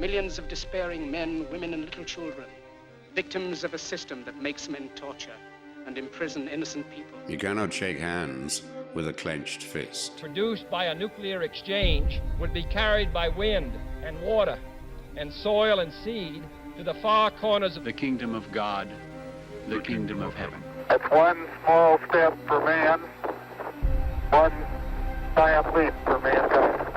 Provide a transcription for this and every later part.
Millions of despairing men, women, and little children, victims of a system that makes men torture and imprison innocent people. You cannot shake hands with a clenched fist. Produced by a nuclear exchange would be carried by wind and water and soil and seed to the far corners of the kingdom of God, the kingdom of heaven. It's one small step for man, one giant leap for mankind.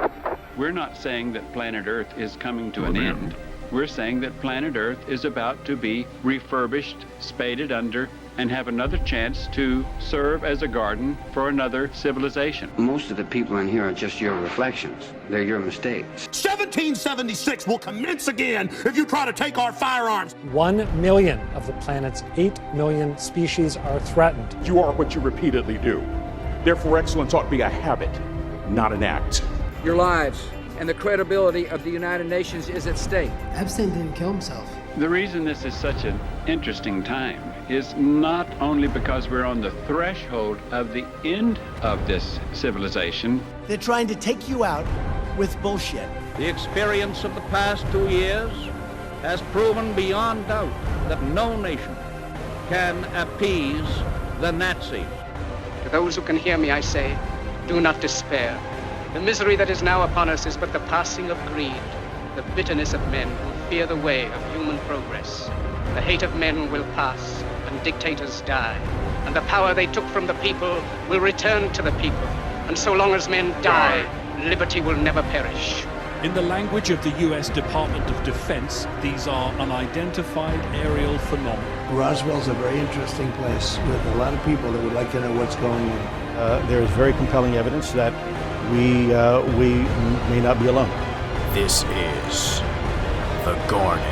We're not saying that planet Earth is coming to an end. We're saying that planet Earth is about to be refurbished, spaded under, and have another chance to serve as a garden for another civilization. Most of the people in here are just your reflections. They're your mistakes. 1776 will commence again if you try to take our firearms. 1 million of the planet's 8 million species are threatened. You are what you repeatedly do. Therefore, excellence ought to be a habit, not an act. Your lives and the credibility of the United Nations is at stake. Epstein didn't kill himself. The reason this is such an interesting time is not only because we're on the threshold of the end of this civilization. They're trying to take you out with bullshit. The experience of the past 2 years has proven beyond doubt that no nation can appease the Nazis. To those who can hear me, I say, do not despair. The misery that is now upon us is but the passing of greed, the bitterness of men who fear the way of human progress. The hate of men will pass, and dictators die, and the power they took from the people will return to the people. And so long as men die, liberty will never perish. In the language of the U.S. Department of Defense, these are unidentified aerial phenomena. Roswell's a very interesting place with a lot of people that would like to know what's going on. There is very compelling evidence that we may not be alone. This is the Garden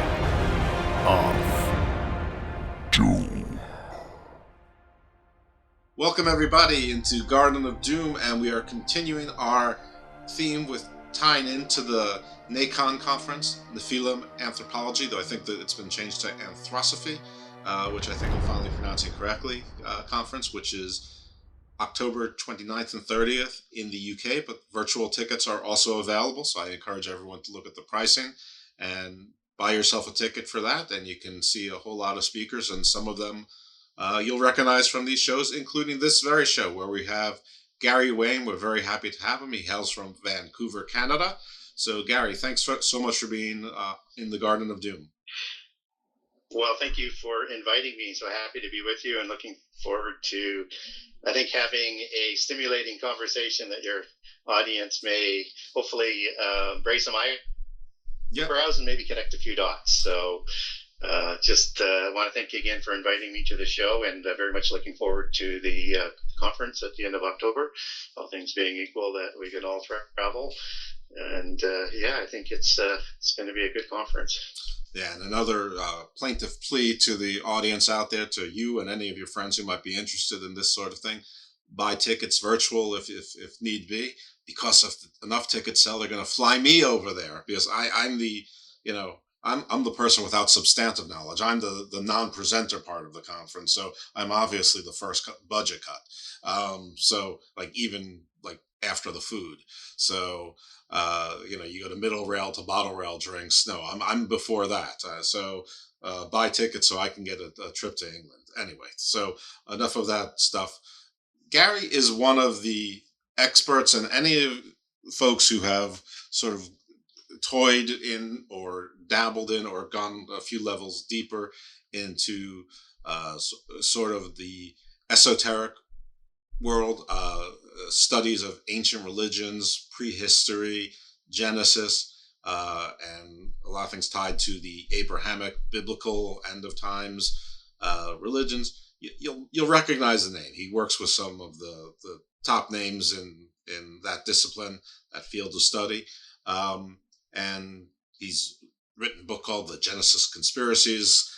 of Doom. Welcome everybody into Garden of Doom, and we are continuing our theme with tying into the NACON conference, Nephilim Anthropology, though I think that it's been changed to Anthrosophy, which I think I'm finally pronouncing correctly, conference, which is October 29th and 30th in the UK, but virtual tickets are also available, so I encourage everyone to look at the pricing and buy yourself a ticket for that, and you can see a whole lot of speakers, and some of them you'll recognize from these shows, including this very show where we have Gary Wayne. We're very happy to have him. He hails from Vancouver, Canada. So Gary, thanks so much for being in the Garden of Doom. Well, thank you for inviting me. So happy to be with you and looking forward to, I think, having a stimulating conversation that your audience may hopefully raise some eyebrows and maybe connect a few dots. So just want to thank you again for inviting me to the show, and very much looking forward to the conference at the end of October. All things being equal, that we can all travel. And I think it's going to be a good conference. Yeah, and another plaintive plea to the audience out there, to you and any of your friends who might be interested in this sort of thing: buy tickets virtual if need be, because if enough tickets sell, they're going to fly me over there, because I'm the I'm the person without substantive knowledge. I'm the non-presenter part of the conference, so I'm obviously the first budget cut. So even after the food, so. You go to middle rail to bottle rail drinks. No, I'm before that. So buy tickets so I can get a trip to England. Anyway, so enough of that stuff. Gary is one of the experts, and any of folks who have sort of toyed in or dabbled in or gone a few levels deeper into sort of the esoteric world, studies of ancient religions, prehistory, Genesis, and a lot of things tied to the Abrahamic, biblical end of times religions. You'll recognize the name. He works with some of the top names in that discipline, that field of study, and he's written a book called The Genesis Conspiracies.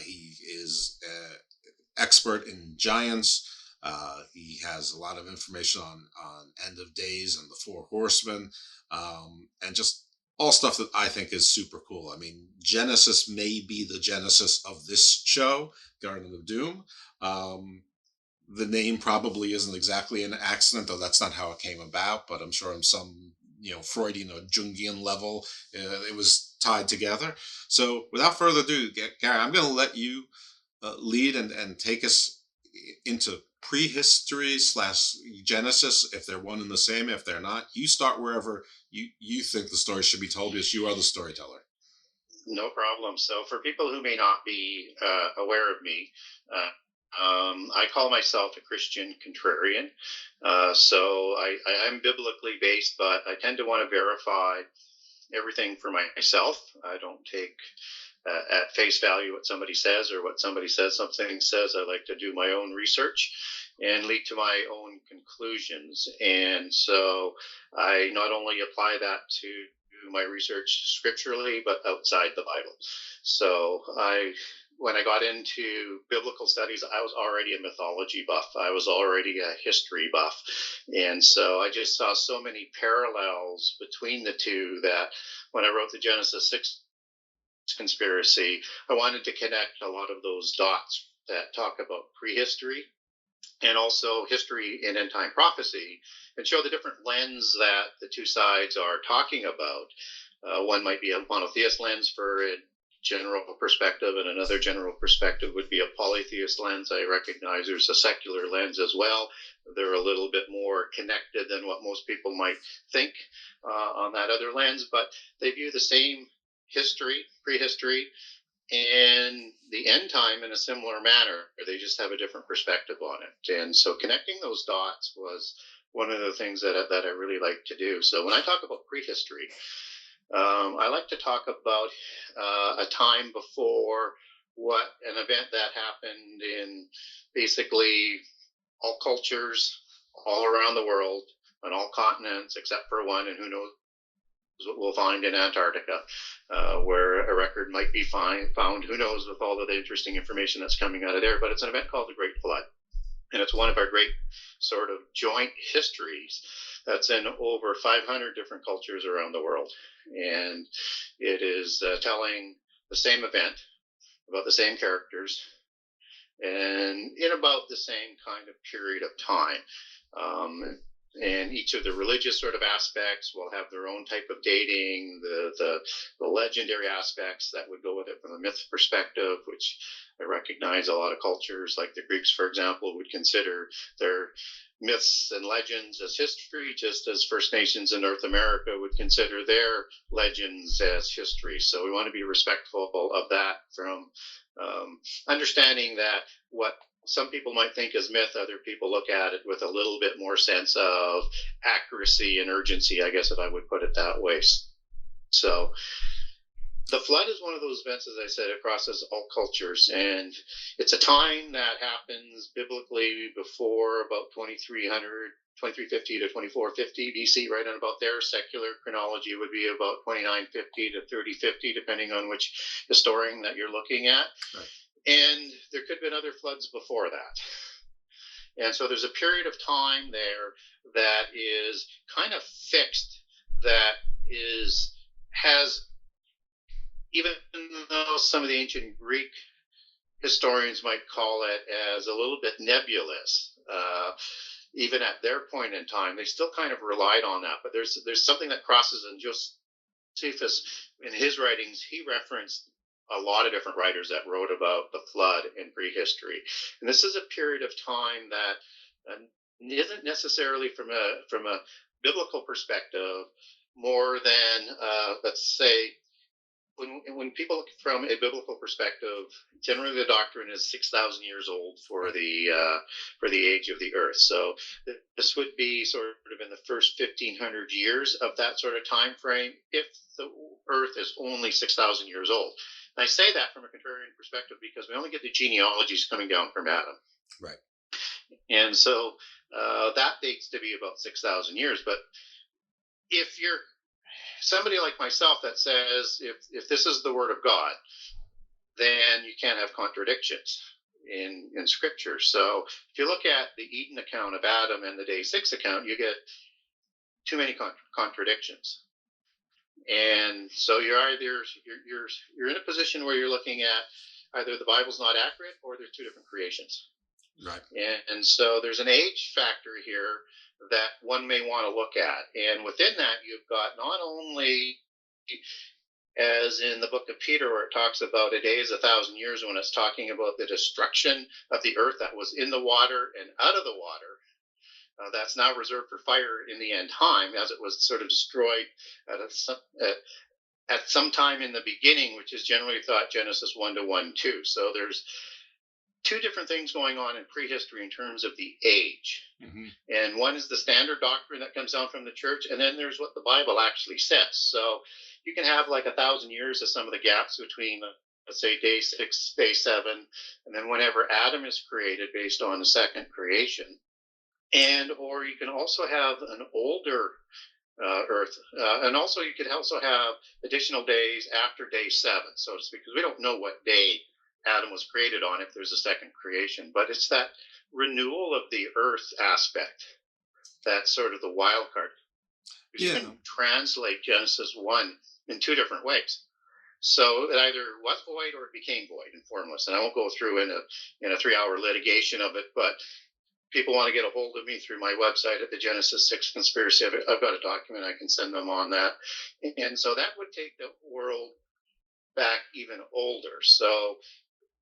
He is an expert in giants. He has a lot of information on end of days and the four horsemen, and just all stuff that I think is super cool. I mean, Genesis may be the genesis of this show, Garden of Doom. The name probably isn't exactly an accident, though that's not how it came about, but I'm sure in some Freudian or Jungian level. It was tied together. So without further ado, Gary, I'm going to let you lead and take us into prehistory / Genesis, if they're one and the same. If they're not, you start wherever you think the story should be told, because you are the storyteller. No problem. So for people who may not be aware of me, I call myself a Christian contrarian. So I am biblically based, but I tend to want to verify everything for myself. I don't take at face value what somebody says, or what somebody says something says. I like to do my own research and lead to my own conclusions. And so I not only apply that to my research scripturally, but outside the Bible. So when I got into biblical studies, I was already a mythology buff. I was already a history buff. And so I just saw so many parallels between the two that when I wrote the Genesis 6 conspiracy, I wanted to connect a lot of those dots that talk about prehistory and also history and end time prophecy, and show the different lens that the two sides are talking about. One might be a monotheist lens for a general perspective, and another general perspective would be a polytheist lens. I recognize there's a secular lens as well. They're a little bit more connected than what most people might think on that other lens, but they view the same history, prehistory, and the end time in a similar manner. They just have a different perspective on it. And so connecting those dots was one of the things that I really like to do. So when I talk about prehistory, I like to talk about a time before what an event that happened in basically all cultures all around the world, on all continents except for one, and who knows what we'll find in Antarctica, where a record might be found. Who knows, with all of the interesting information that's coming out of there. But it's an event called the Great Flood. And it's one of our great sort of joint histories that's in over 500 different cultures around the world. And it is telling the same event about the same characters and in about the same kind of period of time. And each of the religious sort of aspects will have their own type of dating, the legendary aspects that would go with it from a myth perspective, which I recognize a lot of cultures, like the Greeks, for example, would consider their myths and legends as history, just as First Nations in North America would consider their legends as history. So we want to be respectful of that, from understanding that what some people might think is myth, other people look at it with a little bit more sense of accuracy and urgency, I guess, if I would put it that way. So the flood is one of those events, as I said, it crosses all cultures, and it's a time that happens biblically before about 2350 to 2450 BC, right on about there. Secular chronology would be about 2950 to 3050, depending on which historian that you're looking at. Right. And there could have been other floods before that. And so there's a period of time there that is kind of fixed, that has, even though some of the ancient Greek historians might call it as a little bit nebulous, even at their point in time, they still kind of relied on that. But there's something that crosses, and Josephus, in his writings, he referenced a lot of different writers that wrote about the flood in prehistory. And this is a period of time that isn't necessarily from a biblical perspective more than, let's say, when people look from a biblical perspective, generally the doctrine is 6,000 years old for the age of the earth. So this would be sort of in the first 1,500 years of that sort of time frame, if the earth is only 6,000 years old. And I say that from a contrarian perspective because we only get the genealogies coming down from Adam. Right. And so that dates to be about 6,000 years. But if you're somebody like myself that says, if this is the word of God, then you can't have contradictions in Scripture. So if you look at the Eden account of Adam and the day 6 account, you get too many contradictions. And so you're in a position where you're looking at either the Bible's not accurate or there's two different creations. Right. And so there's an age factor here that one may want to look at. And within that, you've got not only, as in the book of Peter, where it talks about a day is 1,000 years, when it's talking about the destruction of the earth that was in the water and out of the water. That's now reserved for fire in the end time, as it was sort of destroyed at some time in the beginning, which is generally thought Genesis 1:1-2. So there's two different things going on in prehistory in terms of the age. Mm-hmm. And one is the standard doctrine that comes down from the church, and then there's what the Bible actually says. So you can have like 1,000 years of some of the gaps between, let's say, day 6, day 7, and then whenever Adam is created based on the second creation. And or you can also have an older earth, and also you could also have additional days after day 7, so to speak, because we don't know what day Adam was created on if there's a second creation. But it's that renewal of the earth aspect that's sort of the wild card. You can translate Genesis 1 in two different ways. So it either was void or it became void and formless. And I won't go through in a 3-hour litigation of it, but people want to get a hold of me through my website at the Genesis 6 Conspiracy. I've got a document I can send them on that. And so that would take the world back even older. So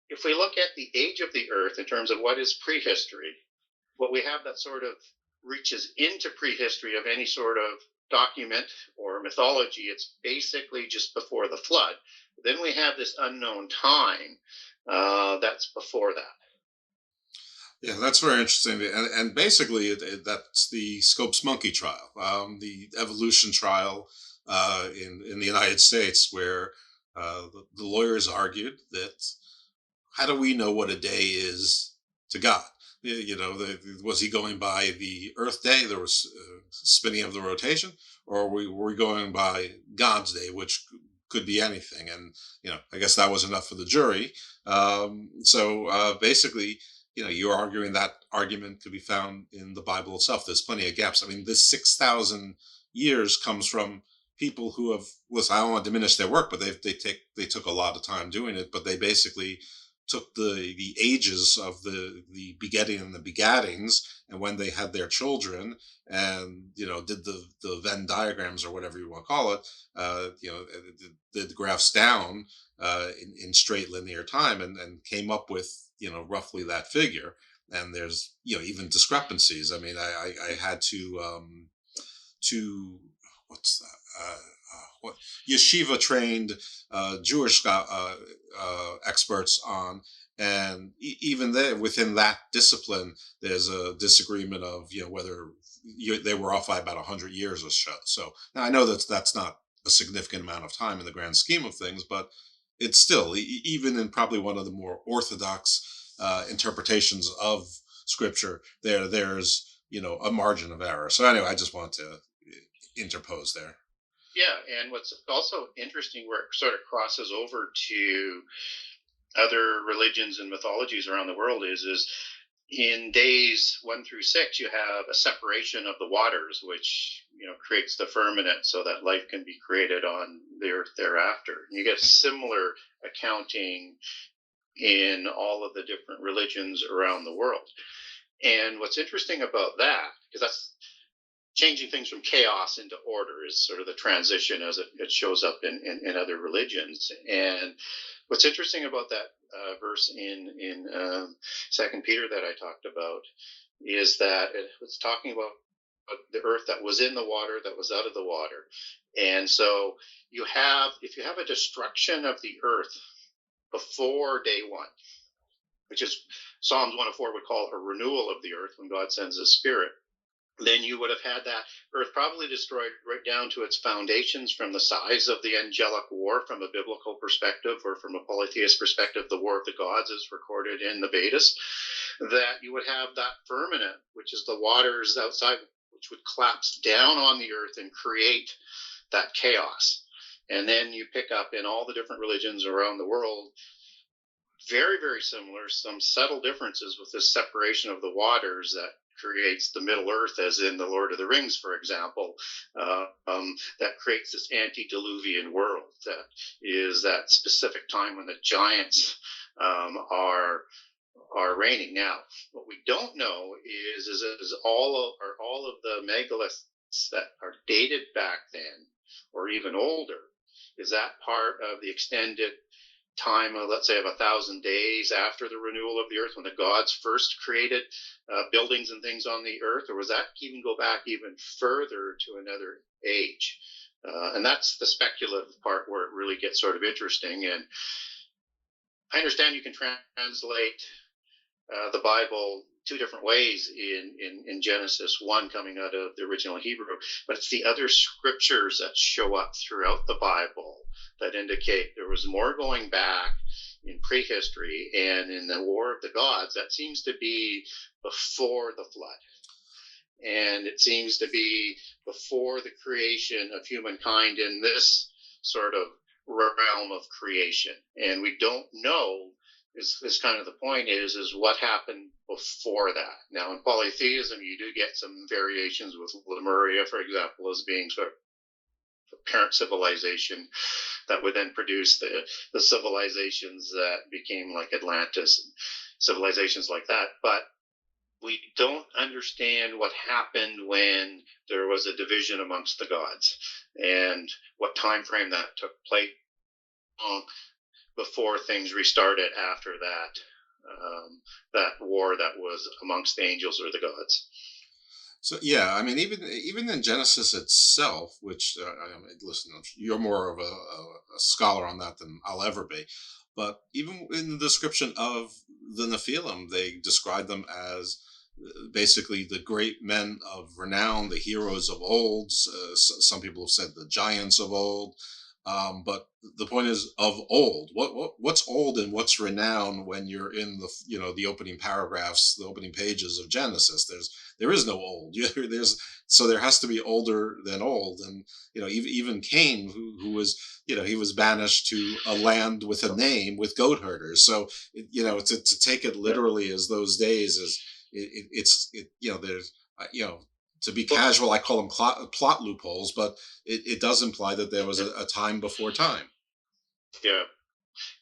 if we look at the age of the earth in terms of what is prehistory, what we have that sort of reaches into prehistory of any sort of document or mythology, it's basically just before the flood. Then we have this unknown time that's before that. Yeah, that's very interesting. And basically, that's the Scopes monkey trial, the evolution trial in the United States, where the lawyers argued that how do we know what a day is to God? You know, was he going by the Earth day, there was spinning of the rotation, or were we going by God's day, which could be anything? And, you know, I guess that was enough for the jury. So basically, you know, you're arguing that argument could be found in the Bible itself. There's plenty of gaps. I mean, this 6,000 years comes from people who have, listen, I don't want to diminish their work, but they took a lot of time doing it, but they basically took the ages of the begetting and the begattings, and when they had their children, and, you know, did the Venn diagrams or whatever you want to call it, you know, did the graphs down in straight linear time, and came up with, you know, roughly that figure. And there's, you know, even discrepancies. I mean, I had to what's that? What yeshiva trained Jewish experts on, and even there within that discipline, there's a disagreement of, you know, whether they were off by about 100 years or so. So now I know that's not a significant amount of time in the grand scheme of things, but it's still, even in probably one of the more orthodox interpretations of Scripture, there's, you know, a margin of error. So anyway, I just want to interpose there. Yeah, and what's also interesting, where it sort of crosses over to other religions and mythologies around the world, is in days 1 through 6, you have a separation of the waters, which, you know, creates the firmament so that life can be created on the earth thereafter. And you get similar accounting in all of the different religions around the world. And what's interesting about that, because that's changing things from chaos into order, is sort of the transition as it shows up in other religions. And what's interesting about that verse in 2 Peter that I talked about is that it's talking about the earth that was in the water, that was out of the water. And so if you have a destruction of the earth before day 1, which is Psalms 104 would call a renewal of the earth when God sends His Spirit, then you would have had that earth probably destroyed right down to its foundations, from the size of the angelic war from a biblical perspective, or from a polytheist perspective, the War of the Gods is recorded in the Vedas, that you would have that firmament, which is the waters outside, which would collapse down on the earth and create that chaos. And then you pick up in all the different religions around the world, very, very similar, some subtle differences with this separation of the waters that creates the Middle Earth, as in the Lord of the Rings, for example, that creates this antediluvian world that is that specific time when the giants are are reigning. Now, what we don't know is all of the megaliths that are dated back then, or even older, is that part of the extended time of, let's say, of 1,000 days after the renewal of the earth, when the gods first created buildings and things on the earth, or was that even go back even further to another age? And that's the speculative part where it really gets sort of interesting. And I understand you can translate the Bible two different ways in Genesis, one coming out of the original Hebrew, but it's the other scriptures that show up throughout the Bible that indicate there was more going back in prehistory, and in the War of the Gods, that seems to be before the flood. And it seems to be before the creation of humankind in this sort of realm of creation. And we don't know, is kind of the point, is what happened before that. Now, in polytheism, you do get some variations with Lemuria, for example, as being sort of a parent civilization that would then produce the civilizations that became like Atlantis and civilizations like that. But we don't understand what happened when there was a division amongst the gods and what time frame that took place before things restarted after that war that was amongst the angels or the gods. So yeah, I mean, even in Genesis itself, which listen, you're more of a scholar on that than I'll ever be, but even in the description of the Nephilim, they describe them as basically the great men of renown, the heroes of old. Some people have said the giants of old. But the point is of old. What's old and what's renowned when you're in the opening paragraphs, the opening pages of Genesis? There is no old. So there has to be older than old. And even Cain, who was he was banished to a land with a name, with goat herders. So to take it literally as those days there's to be casual, I call them plot loopholes, but it does imply that there was a time before time. Yeah.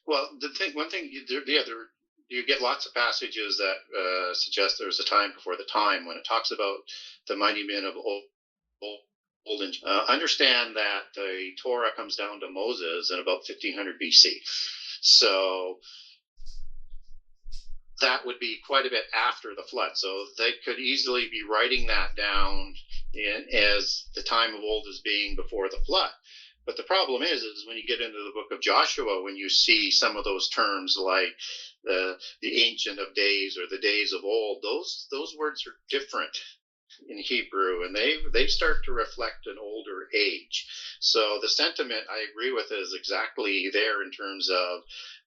Well, one thing, you get lots of passages that suggest there's a time before the time. When it talks about the mighty men of old understand that the Torah comes down to Moses in about 1500 BC. So that would be quite a bit after the flood. So they could easily be writing that down as the time of old as being before the flood. But the problem is when you get into the book of Joshua, when you see some of those terms like the Ancient of Days or the days of old, those words are different in Hebrew, and they start to reflect an older age. So the sentiment I agree with is exactly there in terms of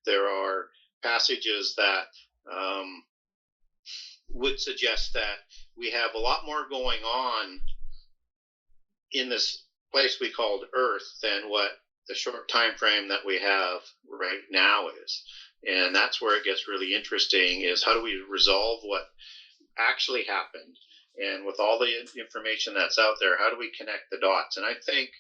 there are passages that would suggest that we have a lot more going on in this place we called Earth than what the short time frame that we have right now is. And that's where it gets really interesting, is how do we resolve what actually happened? And with all the information that's out there, how do we connect the dots? And I think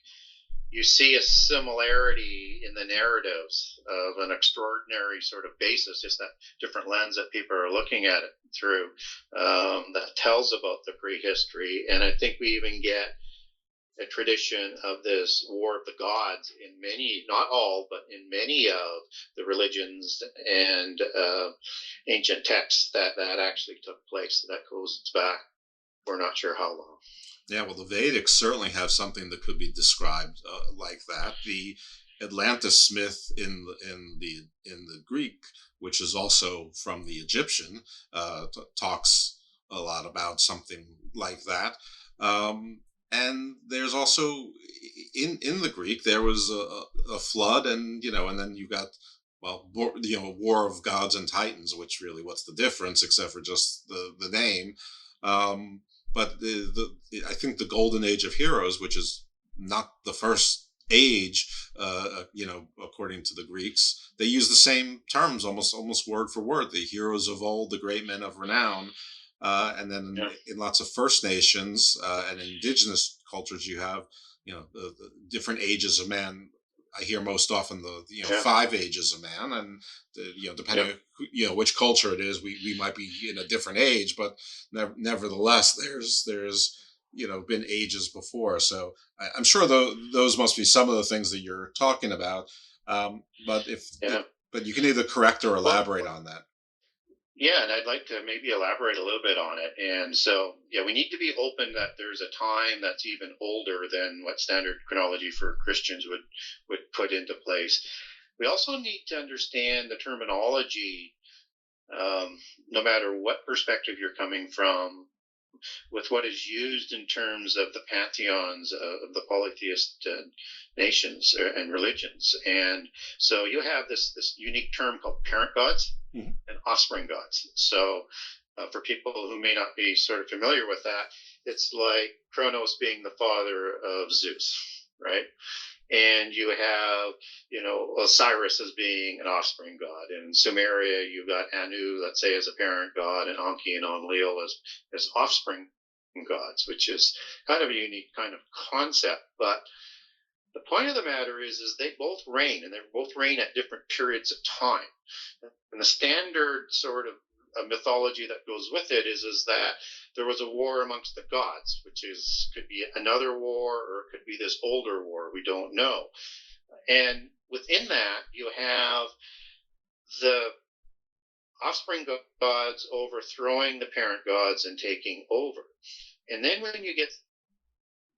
you see a similarity in the narratives of an extraordinary sort of basis, just that different lens that people are looking at it through, that tells about the prehistory. And I think we even get a tradition of this War of the Gods in many, not all, but in many of the religions and ancient texts that actually took place. That goes back, we're not sure how long. Yeah, well, the Vedics certainly have something that could be described like that. The Atlantis myth in the Greek, which is also from the Egyptian, talks a lot about something like that. And there's also in the Greek there was a flood, and then you got War of Gods and Titans, which really, what's the difference except for just the name? But I think the Golden Age of Heroes, which is not the first age, according to the Greeks, they use the same terms almost word for word. The heroes of old, the great men of renown. And then in lots of First Nations and indigenous cultures, you have the different ages of man I hear most often the 5 ages of man, and depending on which culture it is, we might be in a different age, but nevertheless, there's been ages before. So I'm sure those must be some of the things that you're talking about. But but you can either correct or elaborate on that. Yeah, and I'd like to maybe elaborate a little bit on it. And so, we need to be open that there's a time that's even older than what standard chronology for Christians would put into place. We also need to understand the terminology, no matter what perspective you're coming from, with what is used in terms of the pantheons of the polytheist nations and religions. And so you have this unique term called parent gods and offspring gods. So for people who may not be sort of familiar with that, it's like Kronos being the father of Zeus, right? And you have, Osiris as being an offspring god. In Sumeria, you've got Anu, let's say, as a parent god, and Enki and Enlil as offspring gods, which is kind of a unique kind of concept. But the point of the matter is they both reign, and they both reign at different periods of time. And the standard sort of mythology that goes with it is that there was a war amongst the gods, which could be another war, or it could be this older war. We don't know. And within that, you have the offspring gods overthrowing the parent gods and taking over. And then when you get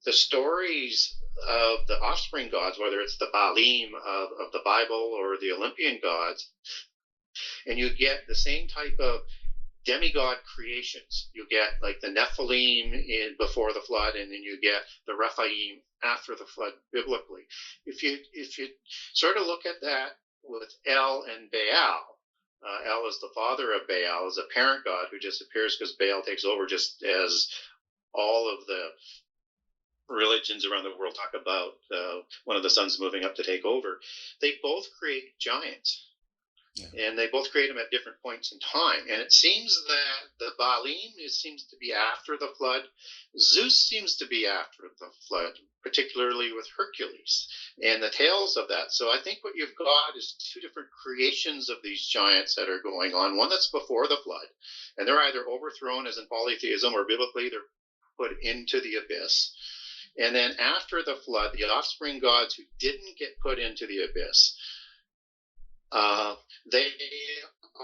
the stories of the offspring gods, whether it's the Baalim of the Bible or the Olympian gods, and you get the same type of demigod creations. You get like the Nephilim before the flood, and then you get the Rephaim after the flood biblically. If you sort of look at that with El and Baal, El is the father of Baal, is a parent god who disappears because Baal takes over, just as all of the religions around the world talk about one of the sons moving up to take over. They both create giants. Yeah. And they both create them at different points in time. And it seems that the Baalim seems to be after the flood. Zeus seems to be after the flood, particularly with Hercules and the tales of that. So I think what you've got is two different creations of these giants that are going on. One that's before the flood, and they're either overthrown, as in polytheism, or biblically they're put into the abyss. And then after the flood, the offspring gods who didn't get put into the abyss, they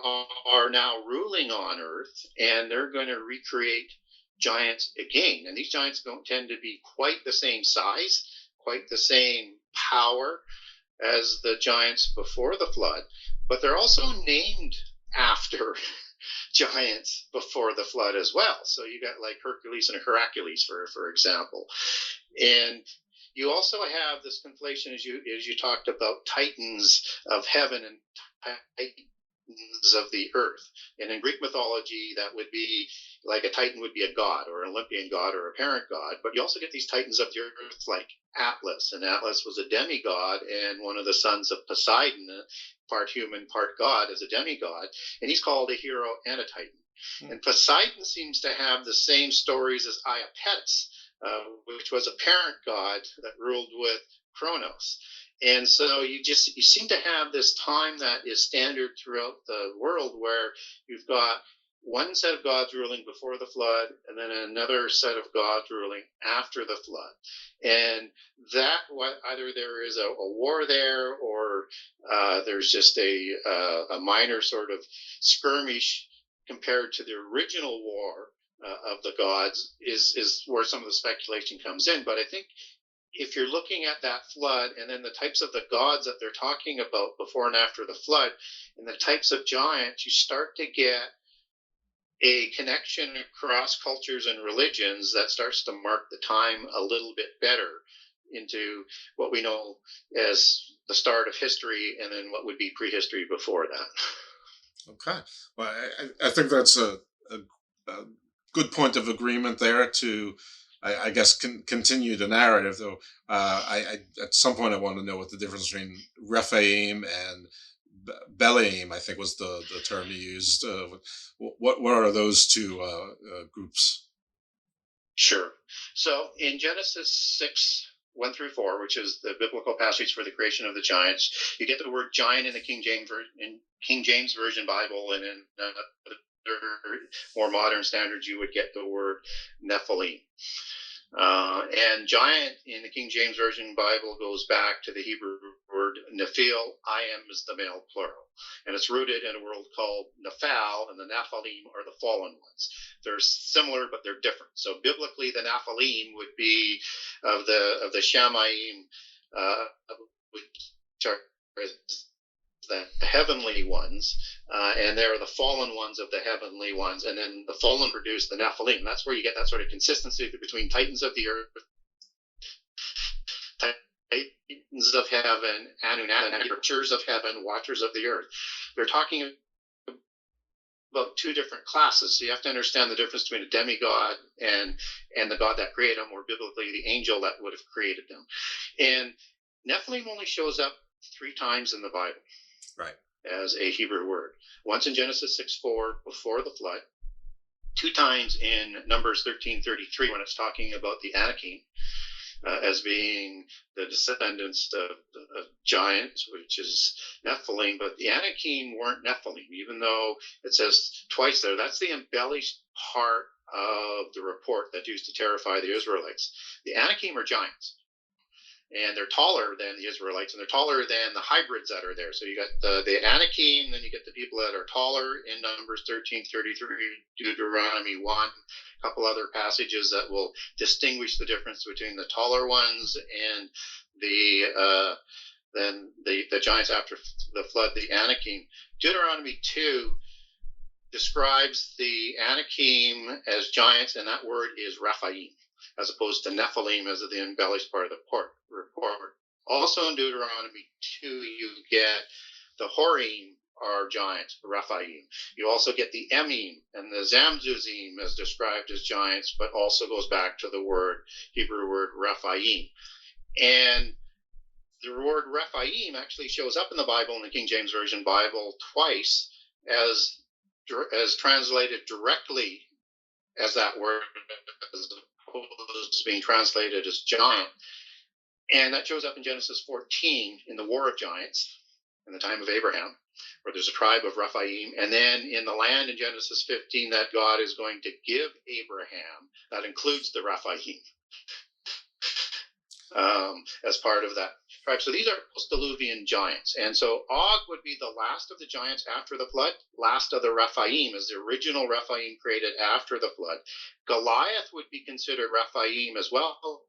are now ruling on Earth, and they're going to recreate giants again. And these giants don't tend to be quite the same size, quite the same power as the giants before the flood, but they're also named after giants before the flood as well. So you got like Hercules and Hercules, for example. And you also have this conflation, as you talked about, titans of heaven and titans of the earth. And in Greek mythology, that would be like a titan would be a god, or an Olympian god, or a parent god. But you also get these titans of the earth like Atlas. And Atlas was a demigod and one of the sons of Poseidon, part human, part god, as a demigod. And he's called a hero and a titan. And Poseidon seems to have the same stories as Iapetus, which was a parent god that ruled with Kronos. And so you seem to have this time that is standard throughout the world, where you've got one set of gods ruling before the flood, and then another set of gods ruling after the flood. And that, either there is a war there, or there's just a minor sort of skirmish compared to the original war of the gods, is where some of the speculation comes in. But I think if you're looking at that flood, and then the types of the gods that they're talking about before and after the flood, and the types of giants, you start to get a connection across cultures and religions that starts to mark the time a little bit better into what we know as the start of history, and then what would be prehistory before that. Okay. Well, I think that's a good point of agreement there to, I guess, continue the narrative, though. At some point I want to know what the difference between Rephaim and Belaim, I think, was the term you used. What are those two groups? Sure. So in Genesis 6, 1 through 4, which is the biblical passage for the creation of the giants. You get the word giant in the King James Version Bible, and in more modern standards, you would get the word Nephilim. And giant in the King James Version Bible goes back to the Hebrew word Nephil. I am is the male plural. And it's rooted in a word called Nephal, and the Nephilim are the fallen ones. They're similar, but they're different. So biblically, the Nephilim would be of the Shamaim, which are the heavenly ones, and they're the fallen ones of the heavenly ones, and then the fallen produce the Nephilim. That's where you get that sort of consistency between titans of the earth, titans of heaven, Anunnaki, watchers of heaven, watchers of the earth. They're talking about two different classes, so you have to understand the difference between a demigod and the God that created them, or biblically the angel that would have created them. And Nephilim only shows up 3 times in the Bible. Right. As a Hebrew word. Once in Genesis 6:4 before the flood, 2 times in Numbers 13:33 when it's talking about the Anakim as being the descendants of giants, which is Nephilim, but the Anakim weren't Nephilim, even though it says twice there. That's the embellished part of the report that used to terrify the Israelites. The Anakim are giants. And they're taller than the Israelites, and they're taller than the hybrids that are there. So you got the Anakim, then you get the people that are taller in Numbers 13:33, Deuteronomy 1, a couple other passages that will distinguish the difference between the taller ones and the giants after the flood, the Anakim. Deuteronomy 2 describes the Anakim as giants, and that word is Rephaim, as opposed to Nephilim as the embellished part of the report. Also in Deuteronomy 2, you get the Horim are giants, Rephaim. You also get the Emim and the Zamzuzim as described as giants, but also goes back to the Hebrew word Rephaim. And the word Rephaim actually shows up in the Bible, in the King James Version Bible, twice as translated directly as that word, as opposed to being translated as giant. And that shows up in Genesis 14 in the War of Giants in the time of Abraham, where there's a tribe of Rephaim. And then in the land in Genesis 15 that God is going to give Abraham, that includes the Rephaim as part of that tribe. So these are post-Diluvian giants. And so Og would be the last of the giants after the flood. Last of the Rephaim is the original Rephaim created after the flood. Goliath would be considered Rephaim as well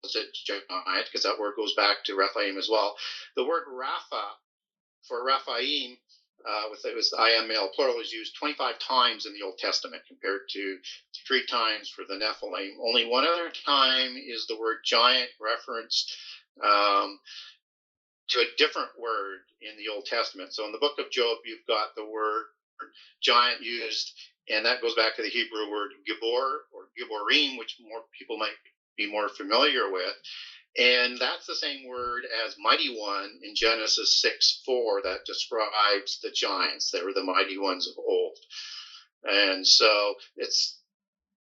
as a giant, because that word goes back to Rephaim as well. The word Rapha for Rephaim, with it was the I am male plural, is used 25 times in the Old Testament compared to 3 times for the Nephilim. Only one other time is the word giant referenced to a different word in the Old Testament. So in the book of Job, you've got the word giant used, and that goes back to the Hebrew word gibor or giborim, which more people might be more familiar with. And that's the same word as mighty one in Genesis 6:4 that describes the giants. They were the mighty ones of old. And so it's,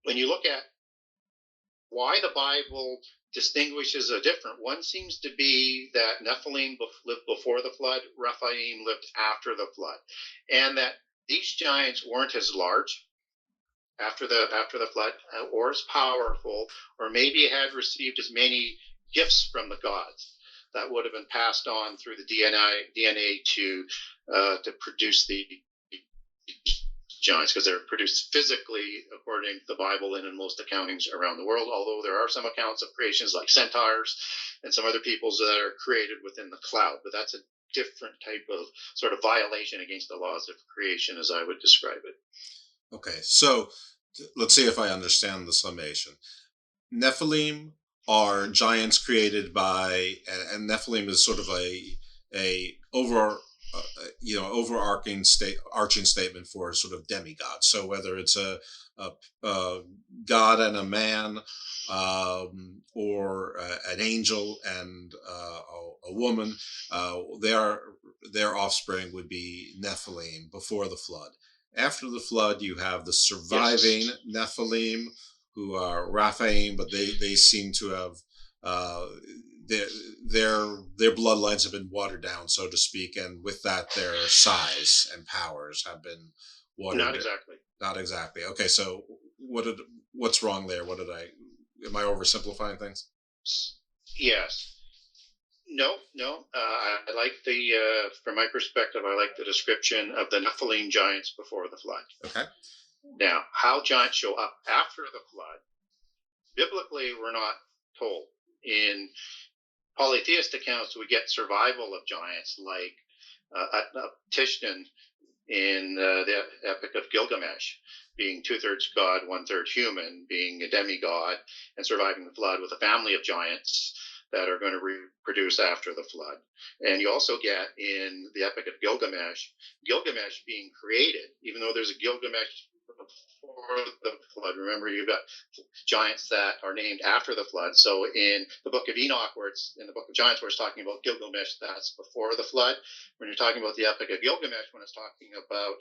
when you look at why the Bible distinguishes a different, one seems to be that Nephilim lived before the flood, Rephaim lived after the flood, and that these giants weren't as large after the flood, or as powerful, or maybe had received as many gifts from the gods that would have been passed on through the DNA to produce the giants, because they're produced physically according to the Bible and in most accountings around the world, although there are some accounts of creations like centaurs and some other peoples that are created within the cloud, but that's a different type of sort of violation against the laws of creation, as I would describe it. Okay, so let's see if I understand the summation. Nephilim are giants created by, and Nephilim is sort of a overarching statement for sort of demigods. So whether it's a god and a man, or an angel and a woman, their offspring would be Nephilim before the flood. After the flood, you have the surviving Nephilim, who are Rephaim, but they seem to have their bloodlines have been watered down, so to speak, and with that, their size and powers have been watered down. Not exactly. Not exactly. Okay, so what's wrong there? Am I oversimplifying things? Yes. No. I like from my perspective, I like the description of the Nephilim giants before the flood. Okay. Now, how giants show up after the flood, biblically, we're not told. In polytheist accounts, we get survival of giants like Tishnan in the Epic of Gilgamesh, being 2/3 god, 1/3 human, being a demigod, and surviving the flood with a family of giants that are going to reproduce after the flood. And you also get in the Epic of Gilgamesh being created, even though there's a Gilgamesh before the flood. Remember, you've got giants that are named after the flood. So in the book of Enoch, in the book of Giants, where it's talking about Gilgamesh, that's before the flood. When you're talking about the Epic of Gilgamesh, when it's talking about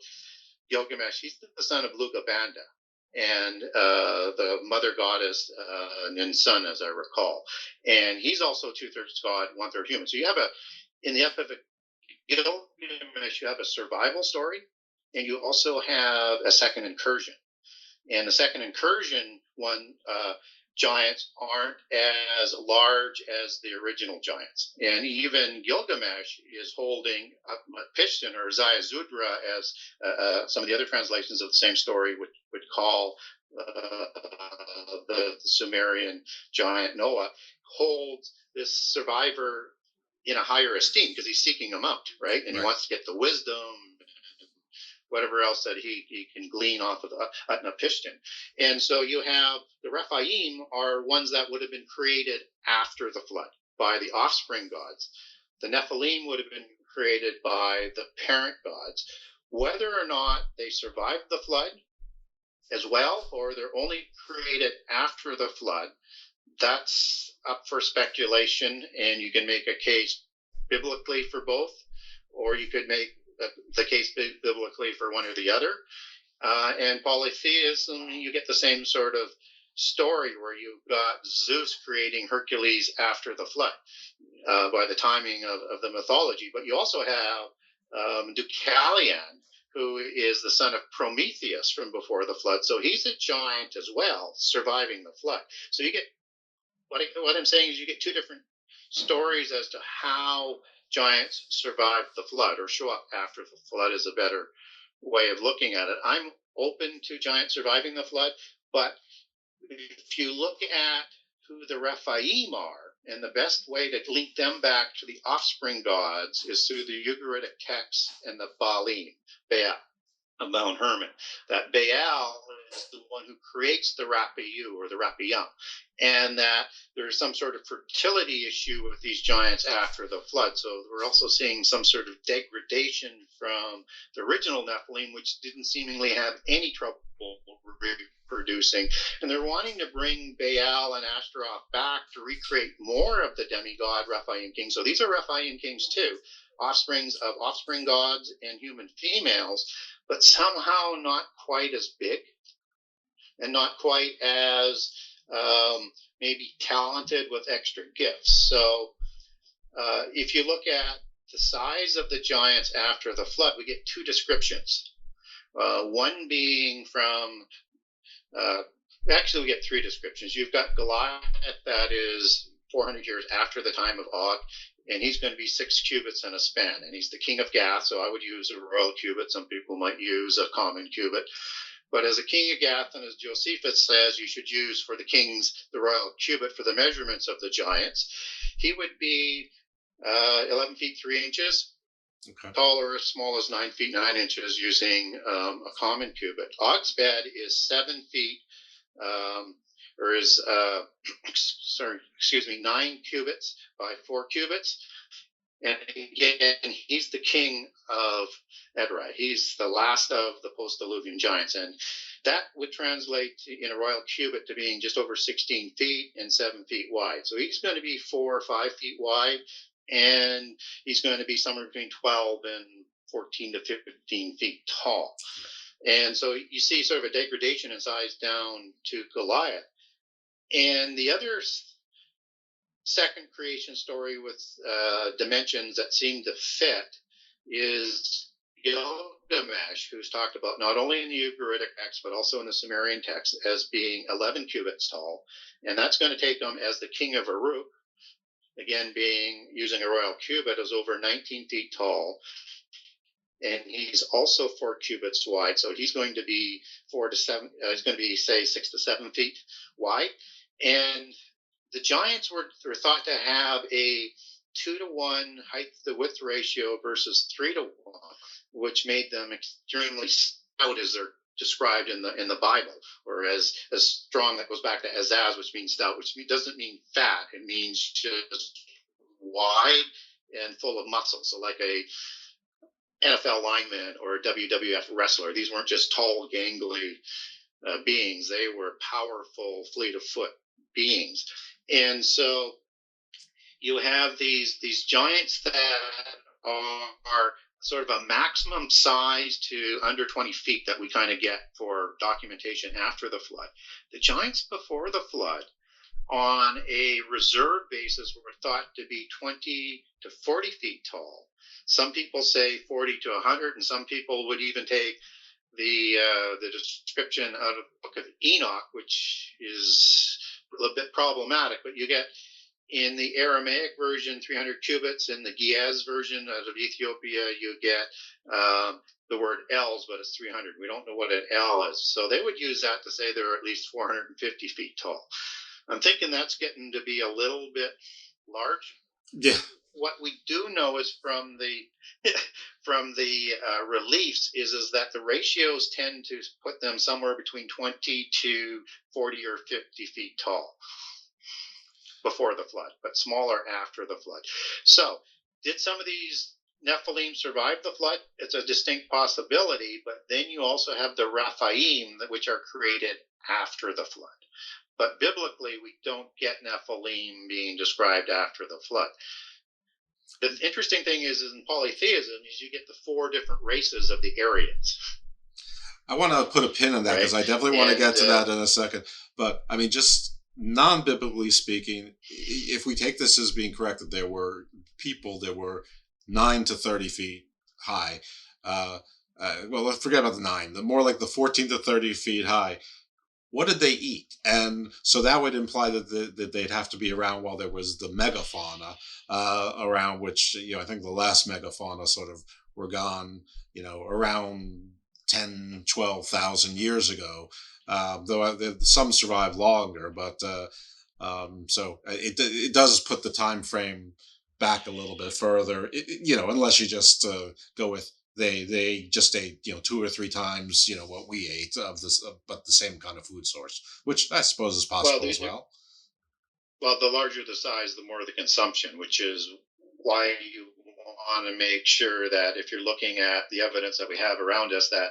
Gilgamesh, he's the son of Lugabanda and the mother goddess Ninsun, as I recall. And he's also 2/3 god, 1/3 human. So you have in the Epic of Gilgamesh, you have a survival story, and you also have a second incursion. And the second incursion giants aren't as large as the original giants. And even Gilgamesh is holding up Pishtan or Zayazudra, as some of the other translations of the same story would call the Sumerian giant Noah, holds this survivor in a higher esteem because he's seeking him out, right? And he wants to get the wisdom, whatever else that he can glean off of Pishtan. And so you have the Rephaim are ones that would have been created after the flood by the offspring gods. The Nephilim would have been created by the parent gods. Whether or not they survived the flood as well, or they're only created after the flood, that's up for speculation, and you can make a case biblically for both, or you could make the case biblically for one or the other. And polytheism, you get the same sort of story where you've got Zeus creating Hercules after the flood by the timing of the mythology. But you also have Deucalion, who is the son of Prometheus from before the flood. So he's a giant as well, surviving the flood. So you get, what I'm saying is you get two different stories as to how giants survived the flood or show up after the flood is a better way of looking at it. I'm open to giants surviving the flood, but if you look at who the Rephaim are, and the best way to link them back to the offspring gods is through the Ugaritic texts and the Baalim, Baal, of Mount Hermon. That Baal is the one who creates the Rapayu or the Rapayum, and that there's some sort of fertility issue with these giants after the flood. So we're also seeing some sort of degradation from the original Nephilim, which didn't seemingly have any trouble reproducing. And they're wanting to bring Baal and Ashtaroth back to recreate more of the demigod Rephaim kings. So these are Rephaim kings too, offsprings of offspring gods and human females, but somehow not quite as big and not quite as maybe talented with extra gifts. So if you look at the size of the giants after the flood, we get two descriptions. One being from, actually we get three descriptions. You've got Goliath, that is 400 years after the time of Og, and he's going to be 6 cubits and a span, and he's the king of Gath, so I would use a royal cubit. Some people might use a common cubit. But as a king of Gath, and as Josephus says, you should use for the kings the royal cubit for the measurements of the giants. He would be 11 feet 3 inches, tall or as small as 9 feet 9 inches using a common cubit. Og's bed is 7 feet, or is 9 cubits by 4 cubits. And again, he's the king of Edrei. He's the last of the post-Diluvian giants. And that would translate in a royal cubit to being just over 16 feet and 7 feet wide. So he's going to be 4 or 5 feet wide, and he's going to be somewhere between 12 and 14 to 15 feet tall. And so you see sort of a degradation in size down to Goliath. And the other second creation story with dimensions that seem to fit is Gilgamesh, who's talked about not only in the Ugaritic text but also in the Sumerian text as being 11 cubits tall, and that's going to take him as the king of Uruk, again being using a royal cubit, is over 19 feet tall, and he's also 4 cubits wide, so he's going to be 4 to 7. He's going to be, say, 6 to 7 feet wide, and the giants were thought to have a 2-to-1 height to width ratio versus 3-to-1, which made them extremely stout, as they're described in the Bible, or as strong. That goes back to Azaz, which means stout, which doesn't mean fat. It means just wide and full of muscle. So like a NFL lineman or a WWF wrestler. These weren't just tall, gangly beings. They were powerful, fleet of foot beings. And so you have these giants that are sort of a maximum size to under 20 feet that we kind of get for documentation after the flood. The giants before the flood, on a reserve basis, were thought to be 20 to 40 feet tall. Some people say 40 to 100, and some people would even take the description out of the Book of Enoch, which is a little bit problematic, but you get in the Aramaic version 300 cubits. In the Ge'ez version out of Ethiopia, you get the word ells, but it's 300. We don't know what an ell is, so they would use that to say they're at least 450 feet tall. I'm thinking that's getting to be a little bit large. Yeah. What we do know is from the reliefs is that the ratios tend to put them somewhere between 20 to 40 or 50 feet tall before the flood, but smaller after the flood. So, did some of these Nephilim survive the flood? It's a distinct possibility, but then you also have the Rephaim, which are created after the flood. But biblically, we don't get Nephilim being described after the flood. The interesting thing is in polytheism is you get the 4 different races of the Aryans. I want to put a pin in that because I definitely want to get to that in a second. But I mean, just non-biblically speaking, if we take this as being correct, that there were people that were 9 to 30 feet high. Well, let's forget about the 9. The more like the 14 to 30 feet high. What did they eat? And so that would imply that they'd have to be around while there was the megafauna around, which, I think the last megafauna sort of were gone, around 10, 12,000 years ago. Though some survived longer, but so it does put the time frame back a little bit further, unless you just go with they just ate 2 or 3 times what we ate of this, but the same kind of food source, which I suppose is possible as well. Well, the larger the size, the more the consumption, which is why you want to make sure that if you're looking at the evidence that we have around us, that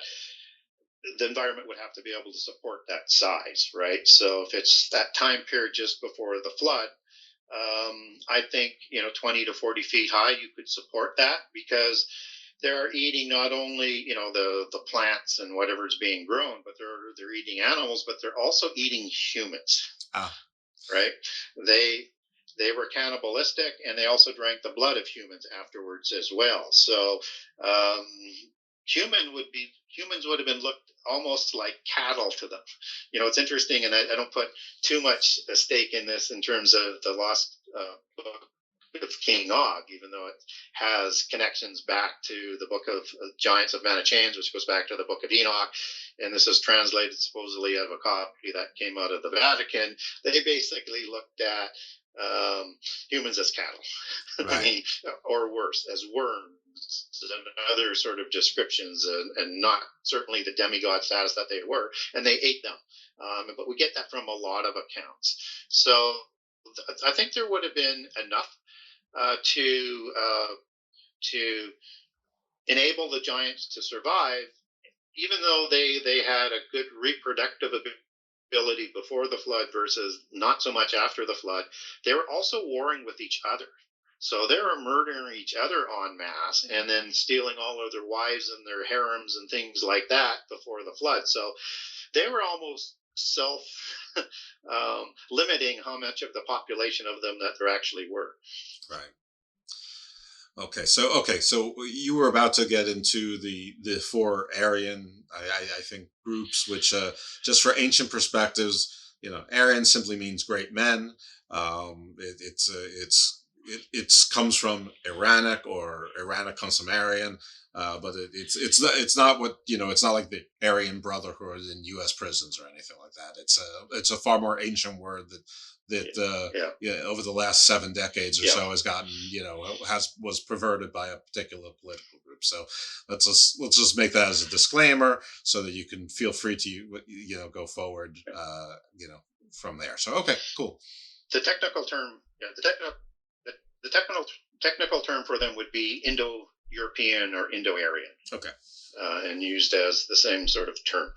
the environment would have to be able to support that size, right? So if it's that time period just before the flood, I think 20 to 40 feet high, you could support that, because they're eating not only the plants and whatever's being grown, but they're eating animals, but they're also eating humans. Right? They were cannibalistic, and they also drank the blood of humans afterwards as well. So humans would have been looked almost like cattle to them. It's interesting, and I don't put too much stake in this in terms of the lost book of King Og, even though it has connections back to the book of Giants of Manichaeans, which goes back to the book of Enoch, and this is translated supposedly out of a copy that came out of the Vatican. They basically looked at humans as cattle, right. I mean, or worse, as worms and other sort of descriptions, and not certainly the demigod status that they were, and they ate them. But we get that from a lot of accounts. So I think there would have been enough to enable the giants to survive, even though they had a good reproductive ability before the flood versus not so much after the flood. They were also warring with each other. So they were murdering each other en masse and then stealing all of their wives and their harems and things like that before the flood. So they were almost self limiting how much of the population of them that there actually were. Right. Okay, so you were about to get into the four Aryan, I think, groups, which just for ancient perspectives, Aryan simply means great men. It comes from Iranic, or Iranic comes from Aryan, but it's not what it's not like the Aryan Brotherhood in U.S. prisons or anything like that. It's a far more ancient word that over the last 7 decades or so has gotten was perverted by a particular political group. So let's just make that as a disclaimer so that you can feel free to go forward from there. So okay, cool. The technical term, the technical term for them would be Indo-European or Indo-Aryan. Okay. And used as the same sort of term.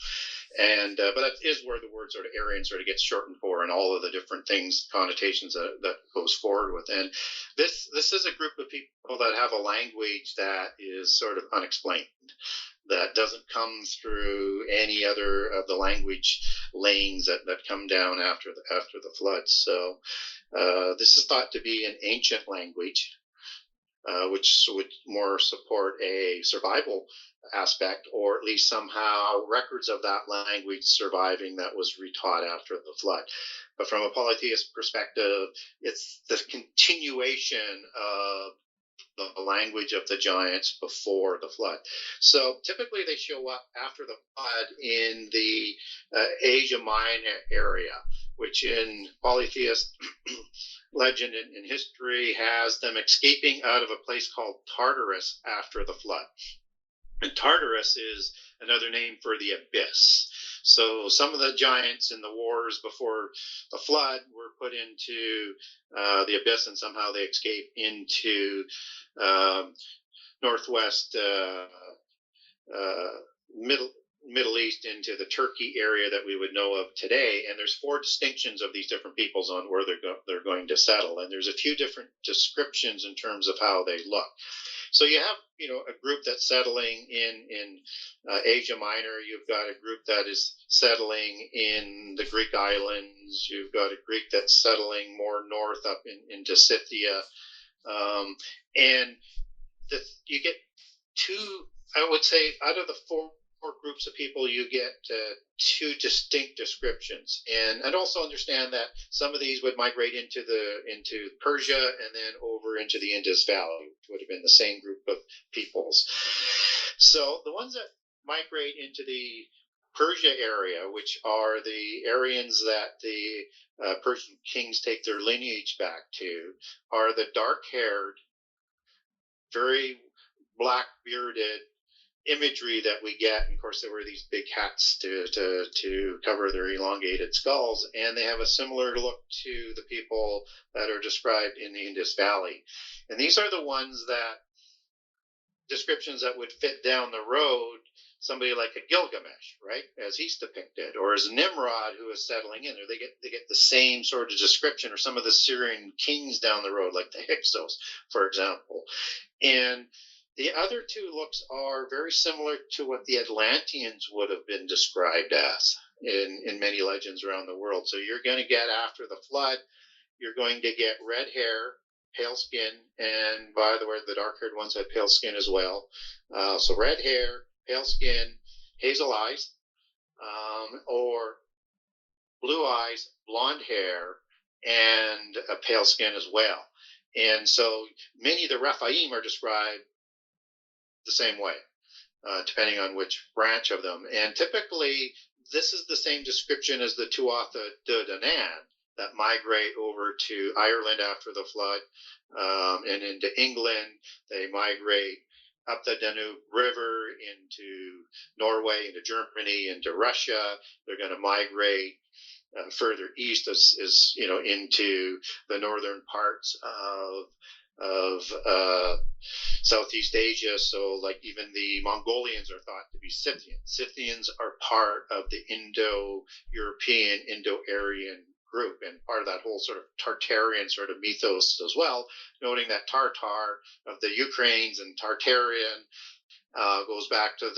And but that is where the word sort of Aryan sort of gets shortened for, and all of the different things, connotations that goes forward with. And this is a group of people that have a language that is sort of unexplained, that doesn't come through any other of the language lanes that come down after the flood. So this is thought to be an ancient language, which would more support a survival aspect, or at least somehow records of that language surviving that was retaught after the flood. But from a polytheist perspective, it's the continuation of the language of the giants before the flood. So typically they show up after the flood in the Asia Minor area, which in polytheist legend and history has them escaping out of a place called Tartarus after the flood. And Tartarus is another name for the abyss. So some of the giants in the wars before the flood were put into the abyss, and somehow they escape into northwest Middle East, into the Turkey area that we would know of today. And there's 4 distinctions of these different peoples on where they're going to settle. And there's a few different descriptions in terms of how they look. So you have, a group that's settling in Asia Minor. You've got a group that is settling in the Greek islands. You've got a Greek that's settling more north up into Scythia. And you get 2, I would say, out of the 4 groups of people, you get 2 distinct descriptions. And I'd also understand that some of these would migrate into Persia and then over into the Indus Valley, which would have been the same group of peoples. So the ones that migrate into the Persia area, which are the Aryans that the Persian kings take their lineage back to, are the dark-haired, very black-bearded imagery that we get. And of course, there were these big hats to cover their elongated skulls, and they have a similar look to the people that are described in the Indus Valley. And these are the ones that descriptions that would fit down the road somebody like a Gilgamesh, right, as he's depicted, or as Nimrod, who is settling in there. They get the same sort of description, or some of the Syrian kings down the road, like the Hyksos, for example. And the other 2 looks are very similar to what the Atlanteans would have been described as in many legends around the world. So you're going to get, after the flood, you're going to get red hair, pale skin, and by the way, the dark-haired ones had pale skin as well. So red hair, pale skin, hazel eyes, or blue eyes, blonde hair, and a pale skin as well. And so many of the Rephaim are described the same way, depending on which branch of them. And typically, this is the same description as the Tuatha De Danann that migrate over to Ireland after the flood, and into England. They migrate up the Danube River into Norway, into Germany, into Russia. They're going to migrate further east, as into the northern parts of Southeast Asia. So like even the Mongolians are thought to be Scythians. Scythians are part of the Indo-European, Indo-Aryan group, and part of that whole sort of Tartarian sort of mythos as well, noting that Tartar of the Ukraines and Tartarian goes back to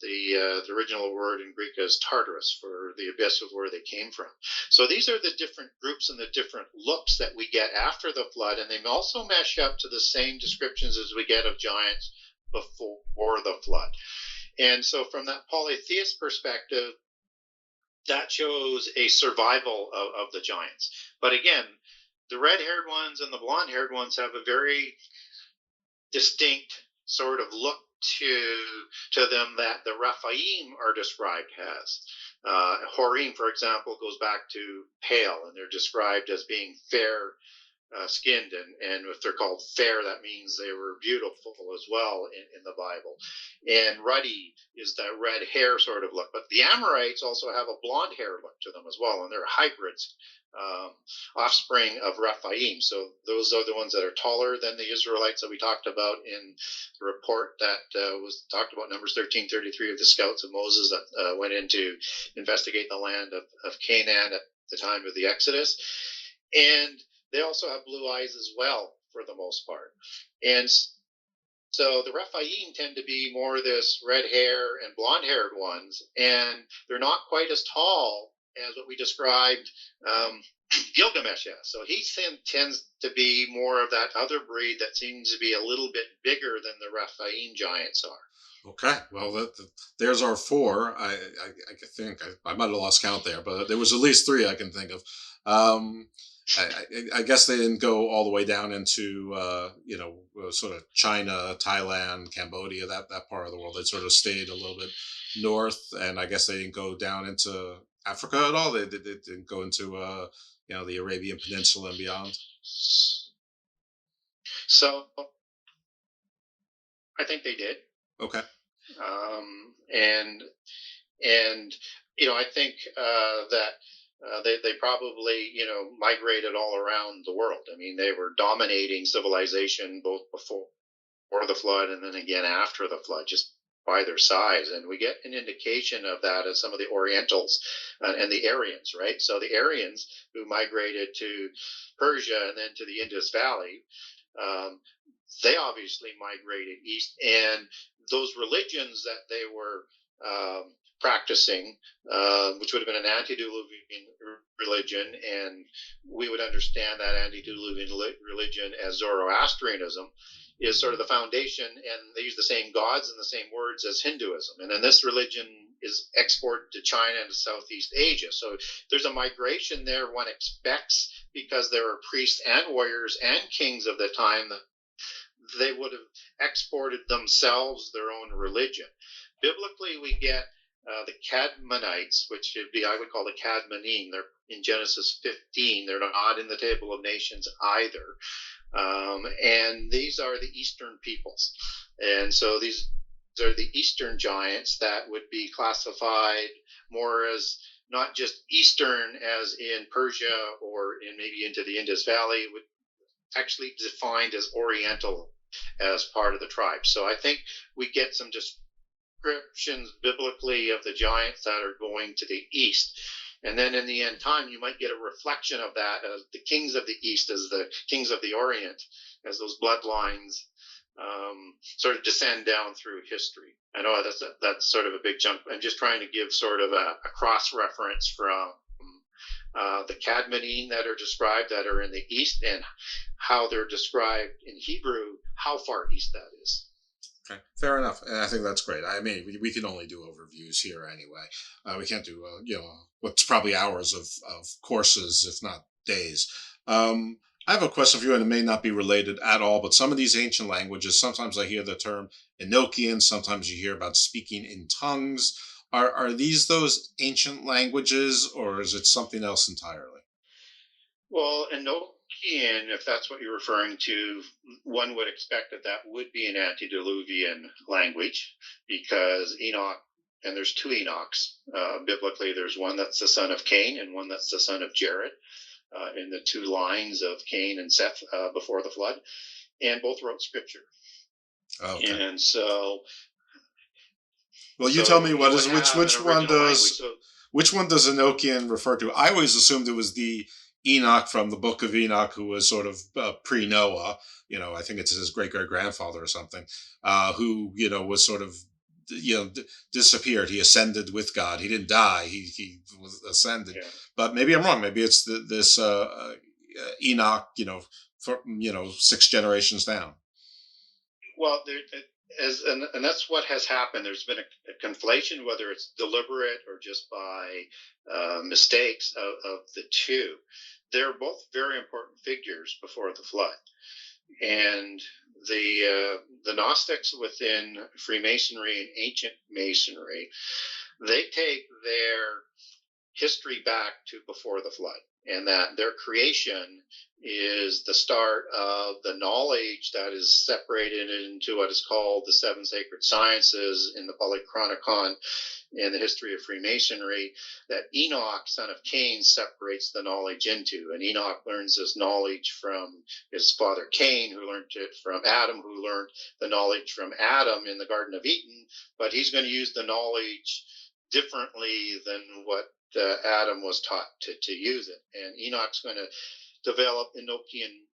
the original word in Greek as Tartarus, for the abyss of where they came from. So these are the different groups and the different looks that we get after the flood, and they also mesh up to the same descriptions as we get of giants before the flood. And so from that polytheist perspective, that shows a survival of the giants. But again, the red-haired ones and the blonde-haired ones have a very distinct sort of look to them that the Rephaim are described as. Horim, for example, goes back to pale, and they're described as being fair skinned, and if they're called fair, that means they were beautiful as well in the Bible. And ruddy is that red hair sort of look. But the Amorites also have a blonde hair look to them as well, and they're hybrids, offspring of Rephaim. So those are the ones that are taller than the Israelites that we talked about in the report that was talked about, Numbers 13:33, of the scouts of Moses that went in to investigate the land of Canaan at the time of the Exodus. And they also have blue eyes as well, for the most part. And so the Rephaim tend to be more this red hair and blonde haired ones, and they're not quite as tall as what we described Gilgamesh as. So he tends to be more of that other breed that seems to be a little bit bigger than the Rephaim giants are. Okay, well, there's our four. I think I might have lost count there, but there was at least three I can think of. I guess they didn't go all the way down into sort of China, Thailand, Cambodia, that part of the world. They sort of stayed a little bit north, and I guess they didn't go down into Africa at all. They didn't go into the Arabian Peninsula and beyond. So I think they did. Okay. And I think that they probably migrated all around the world. I mean, they were dominating civilization both before the flood and then again after the flood, just by their size. And we get an indication of that as some of the Orientals and the Aryans, right? So the Aryans who migrated to Persia and then to the Indus Valley, they obviously migrated east, and those religions that they were practicing, which would have been an antediluvian religion, and we would understand that antediluvian religion as Zoroastrianism, is sort of the foundation, and they use the same gods and the same words as Hinduism. And then this religion is exported to China and to Southeast Asia. So there's a migration there one expects, because there were priests and warriors and kings of the time that they would have exported themselves their own religion. Biblically, we get the Cadmonites, which I would call the Cadmonim. They're in Genesis 15. They're not in the Table of Nations either. And these are the Eastern peoples. And so these are the Eastern giants that would be classified more as not just Eastern as in Persia or maybe into the Indus Valley, would actually defined as Oriental as part of the tribe. So I think we get some descriptions biblically of the giants that are going to the east. And then in the end time, you might get a reflection of that as the kings of the east, as the kings of the Orient, as those bloodlines sort of descend down through history. I know that's sort of a big chunk. I'm just trying to give sort of a cross-reference from the Cadmonim that are described that are in the east, and how they're described in Hebrew, how far east that is. Okay, fair enough. And I think that's great. I mean, we can only do overviews here anyway. We can't do, what's probably hours of courses, if not days. I have a question for you, and it may not be related at all, but some of these ancient languages, sometimes I hear the term Enochian, sometimes you hear about speaking in tongues. Are these those ancient languages, or is it something else entirely? Well, Enochian, if that's what you're referring to, one would expect that would be an antediluvian language, because Enoch, and there's two Enochs. Biblically, there's one that's the son of Cain and one that's the son of Jared, in the two lines of Cain and Seth before the flood, and both wrote scripture. Okay. And so... Well, you tell me which one does Enochian refer to? I always assumed it was the Enoch from the Book of Enoch, who was sort of pre-Noah, I think it's his great-great-grandfather or something, who, was sort of, disappeared. He ascended with God. He didn't die. He was ascended. Yeah. But maybe I'm wrong. Maybe it's this Enoch, for 6 generations down. Well, and that's what has happened. There's been a conflation, whether it's deliberate or just by mistakes of the two. They're both very important figures before the flood. And the Gnostics within Freemasonry and ancient Masonry, they take their history back to before the flood, and that their creation is the start of the knowledge that is separated into what is called the 7 sacred sciences in the Polychronicon in the history of Freemasonry, that Enoch, son of Cain, separates the knowledge into. And Enoch learns his knowledge from his father Cain, who learned it from Adam, who learned the knowledge from Adam in the Garden of Eden, but he's going to use the knowledge differently than what Adam was taught to use it. And Enoch's going to develop Enochian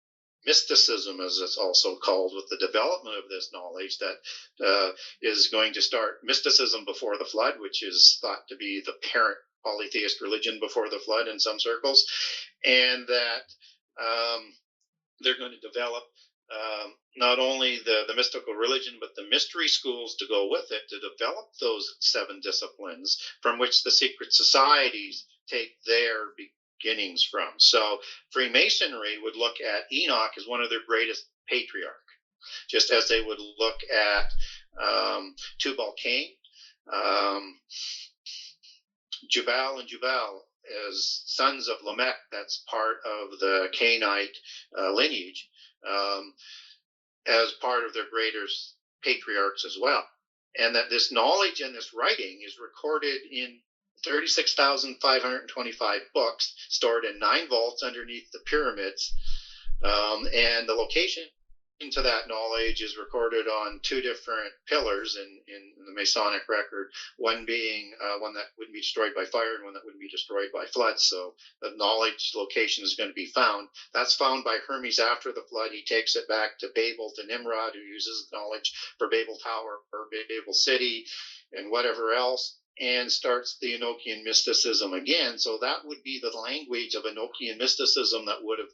mysticism, as it's also called, with the development of this knowledge that is going to start mysticism before the flood, which is thought to be the parent polytheist religion before the flood in some circles, and that they're going to develop not only the mystical religion, but the mystery schools to go with it, to develop those 7 disciplines from which the secret societies take their beginnings from. So Freemasonry would look at Enoch as one of their greatest patriarch, just as they would look at Tubal-Cain, Jubal and Jubal as sons of Lamech. That's part of the Cainite lineage, as part of their greatest patriarchs as well. And that this knowledge and this writing is recorded in 36,525 books stored in 9 vaults underneath the pyramids. And the location to that knowledge is recorded on 2 different pillars in the Masonic record, one being one that wouldn't be destroyed by fire and one that wouldn't be destroyed by floods. So the knowledge location is going to be found. That's found by Hermes after the flood. He takes it back to Babel, to Nimrod, who uses knowledge for Babel Tower, for Babel City, and whatever else, and starts the Enochian mysticism again. So that would be the language of Enochian mysticism that would have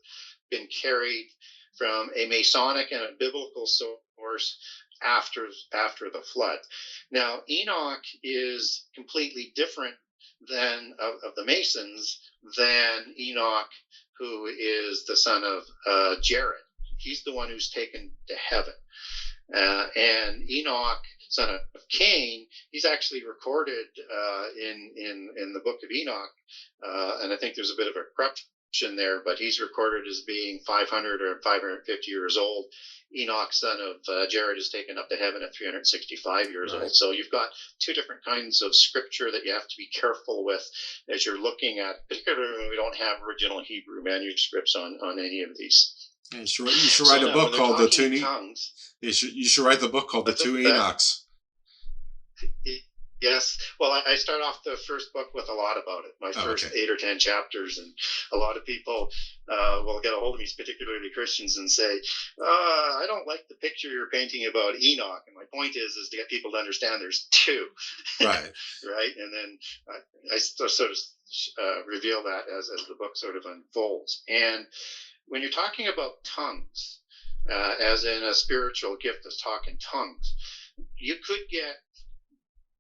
been carried from a Masonic and a biblical source after the flood. Now, Enoch is completely different than of the Masons than Enoch, who is the son of Jared. He's the one who's taken to heaven. And Enoch, son of Cain, he's actually recorded in the book of Enoch, and I think there's a bit of a corruption there, but he's recorded as being 500 or 550 years old. Enoch, son of Jared, is taken up to heaven at 365 years old. So you've got 2 different kinds of scripture that you have to be careful with as you're looking at, particularly when we don't have original Hebrew manuscripts on any of these. Yeah, you should write a book called The Two Tongues. You should write the book called The Two Enochs. Yes. Well, I start off the first book with a lot about it, my first 8 or 10 chapters, and a lot of people will get a hold of me, particularly Christians, and say, I don't like the picture you're painting about Enoch. And my point is to get people to understand there's 2. Right. Right. And then I sort of reveal that as the book sort of unfolds. And when you're talking about tongues, as in a spiritual gift of talking tongues, you could get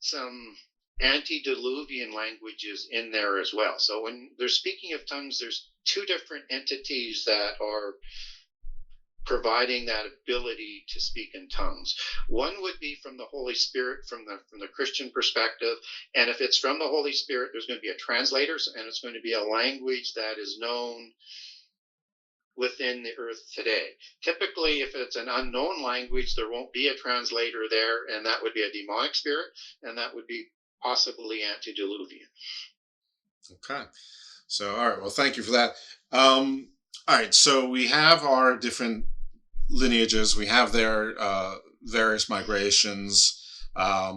some antediluvian languages in there as well. So when they're speaking of tongues, there's 2 different entities that are providing that ability to speak in tongues. One would be from the Holy Spirit, from the Christian perspective, and if it's from the Holy Spirit, there's going to be a translator, and it's going to be a language that is known within the earth today. Typically, if it's an unknown language, there won't be a translator there, and that would be a demonic spirit, and that would be possibly antediluvian. Okay. So, all right. Well, thank you for that. All right. So we have our different lineages. We have their various migrations,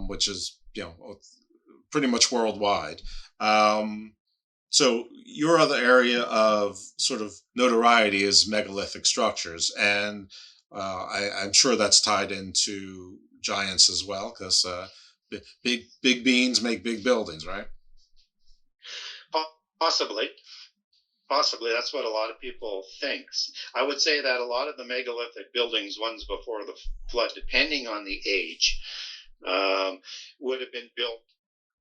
which is, pretty much worldwide. So your other area of sort of notoriety is megalithic structures, and I'm sure that's tied into giants as well, because big beans make big buildings, right? Possibly. Possibly. That's what a lot of people think. I would say that a lot of the megalithic buildings, ones before the flood, depending on the age, would have been built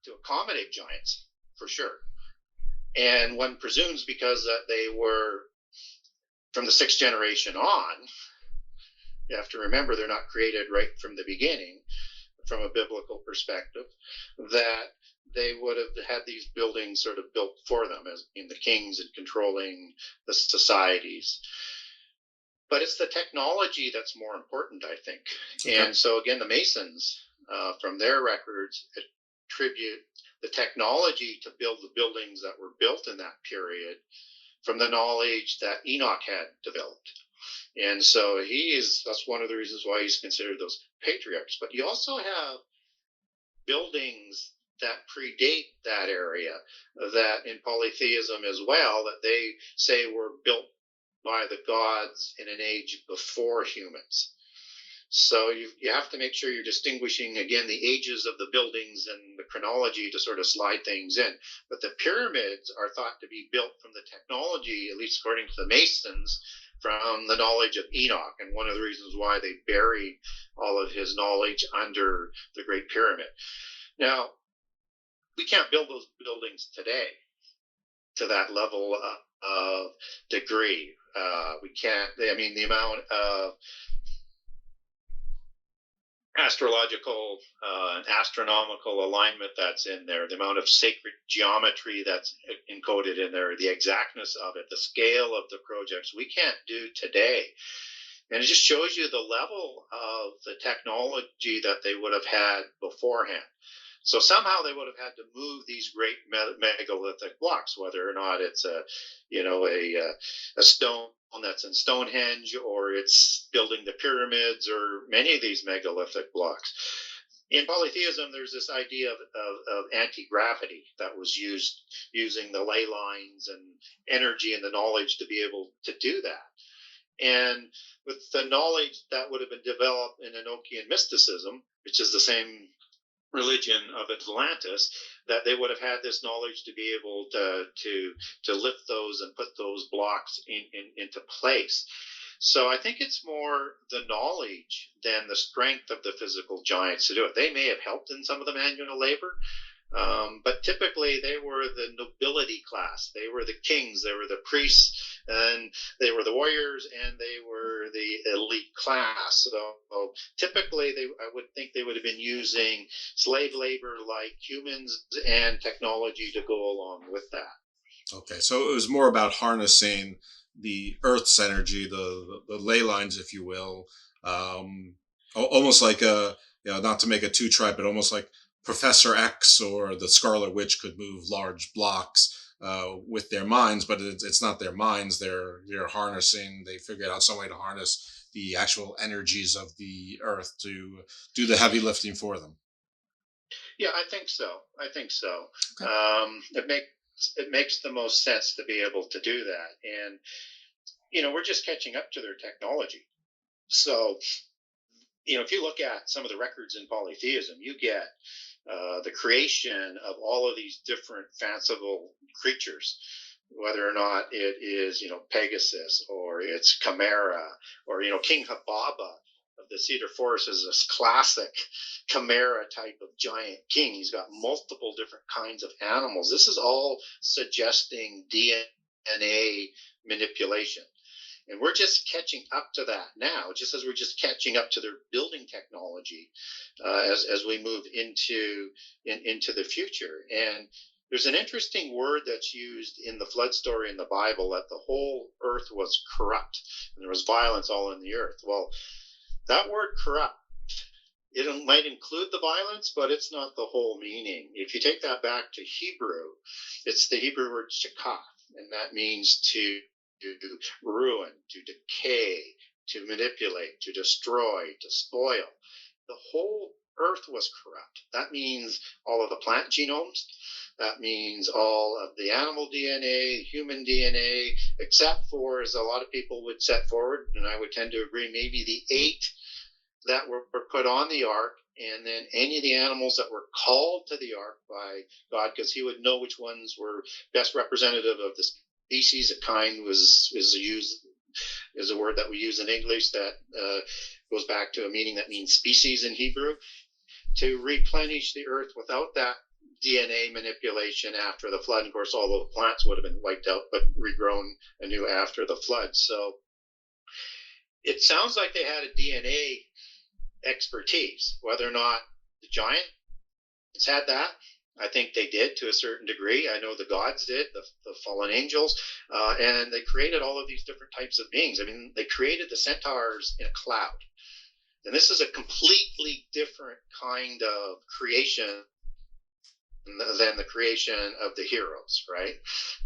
to accommodate giants, for sure. And one presumes because that they were from the sixth generation on, you have to remember they're not created right from the beginning, from a biblical perspective, that they would have had these buildings sort of built for them, as in the kings and controlling the societies. But it's the technology that's more important, I think. Okay. And so again, the Masons, from their records, attribute the technology to build the buildings that were built in that period from the knowledge that Enoch had developed. And so that's one of the reasons why he's considered those patriarchs. But you also have buildings that predate that area, that in polytheism as well, that they say were built by the gods in an age before humans. So you have to make sure you're distinguishing, again, the ages of the buildings and the chronology to sort of slide things in. But the pyramids are thought to be built from the technology, at least according to the Masons, from the knowledge of Enoch. And one of the reasons why they buried all of his knowledge under the Great Pyramid. Now, we can't build those buildings today to that level of degree. We can't, the amount of astrological and astronomical alignment that's in there, the amount of sacred geometry that's encoded in there, the exactness of it, the scale of the projects, we can't do today. And it just shows you the level of the technology that they would have had beforehand. So somehow they would have had to move these great megalithic blocks, whether or not it's a stone that's in Stonehenge, or it's building the pyramids, or many of these megalithic blocks. In polytheism, there's this idea of anti-gravity that was used, using the ley lines and energy and the knowledge to be able to do that. And with the knowledge that would have been developed in Enochian mysticism, which is the same religion of Atlantis, that they would have had this knowledge to be able to lift those and put those blocks into place. So I think it's more the knowledge than the strength of the physical giants to do it. They may have helped in some of the manual labor, but typically they were the nobility class. They were the kings, they were the priests, and they were the warriors, and they were the elite class. So typically I would think they would have been using slave labor like humans and technology to go along with that. Okay, so it was more about harnessing the Earth's energy, the ley lines, if you will, almost like not to make it too trite, but almost like Professor X or the Scarlet Witch could move large blocks with their minds, but it's not their minds. They're harnessing. They figured out some way to harness the actual energies of the Earth to do the heavy lifting for them. Yeah, I think so. Okay. It makes the most sense to be able to do that, and we're just catching up to their technology. So, if you look at some of the records in polytheism, you get the creation of all of these different fanciful creatures, whether or not it is, Pegasus, or it's Chimera, or, King Hababa of the Cedar Forest is this classic Chimera type of giant king. He's got multiple different kinds of animals. This is all suggesting DNA manipulation. And we're just catching up to that now, just as we're just catching up to their building technology as we move into the future. And there's an interesting word that's used in the flood story in the Bible, that the whole earth was corrupt and there was violence all in the earth. Well, that word corrupt, it might include the violence, but it's not the whole meaning. If you take that back to Hebrew, it's the Hebrew word shakaf, and that means to ruin, to decay, to manipulate, to destroy, to spoil. The whole Earth was corrupt. That means all of the plant genomes. That means all of the animal DNA, human DNA, except for, as a lot of people would set forward, and I would tend to agree, maybe the 8 that were put on the ark, and then any of the animals that were called to the ark by God, because he would know which ones were best representative of the species. A kind is a word that we use in English that goes back to a meaning that means species in Hebrew, to replenish the earth without that DNA manipulation after the flood. And of course, all the plants would have been wiped out, but regrown anew after the flood. So it sounds like they had a DNA expertise. Whether or not the giants had that, I think they did to a certain degree. I know the gods did, the fallen angels, and they created all of these different types of beings. I mean, they created the centaurs in a cloud. And this is a completely different kind of creation than the creation of the heroes, right?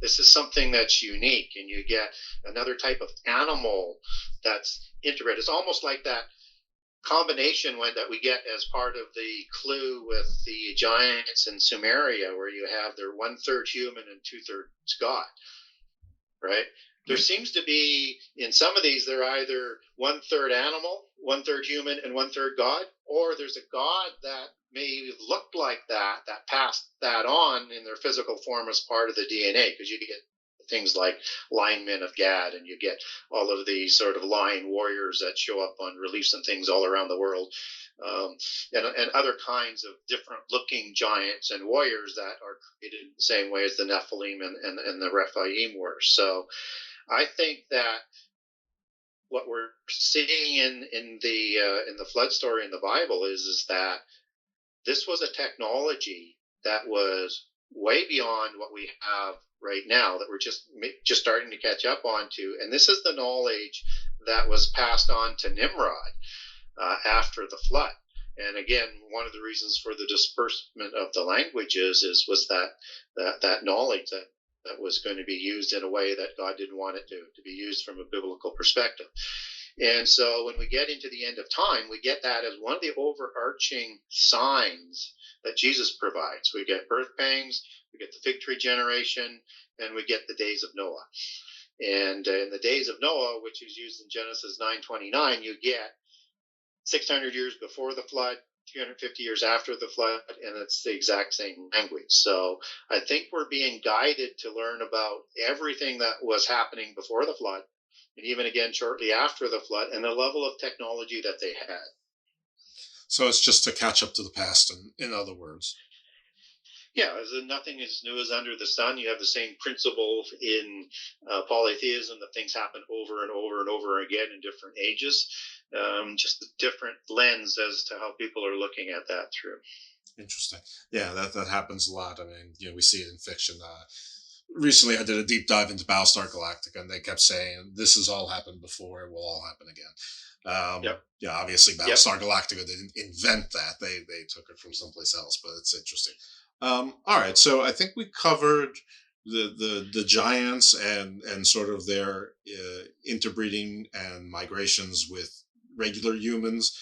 This is something that's unique, and you get another type of animal that's integrated. It's almost like that combination that we get as part of the clue with the giants in Sumeria, where you have their 1/3 human and 2/3 God, right? There seems to be, in some of these, they're either 1/3 animal, 1/3 human, and 1/3 God, or there's a God that may look like that passed that on in their physical form as part of the DNA, because you get things like linemen of Gad, and you get all of these sort of lion warriors that show up on reliefs and things all around the world, and other kinds of different looking giants and warriors that are created in the same way as the Nephilim and the Rephaim were. So I think that what we're seeing in the flood story in the Bible is that this was a technology that was way beyond what we have right now, that we're just starting to catch up onto. And this is the knowledge that was passed on to Nimrod after the flood. And again, one of the reasons for the disbursement of the languages was that knowledge that was going to be used in a way that God didn't want it to be used from a biblical perspective. And so when we get into the end of time, we get that as one of the overarching signs that Jesus provides. We get birth pangs, we get the fig tree generation, and we get the days of Noah. And in the days of Noah, which is used in Genesis 9:29, you get 600 years before the flood, 350 years after the flood, and it's the exact same language. So I think we're being guided to learn about everything that was happening before the flood, and even again shortly after the flood, and the level of technology that they had. So it's just to catch up to the past, in other words. Yeah, nothing is new as under the sun. You have the same principle in polytheism, that things happen over and over and over again in different ages. Just a different lens as to how people are looking at that through. Interesting. Yeah, that happens a lot. I mean, we see it in fiction. Recently, I did a deep dive into Battlestar Galactica, and they kept saying, this has all happened before, it will all happen again. Yep. Yeah, obviously Battlestar Galactica didn't invent that. They took it from someplace else, but it's interesting. All right, so I think we covered the giants and sort of their interbreeding and migrations with regular humans.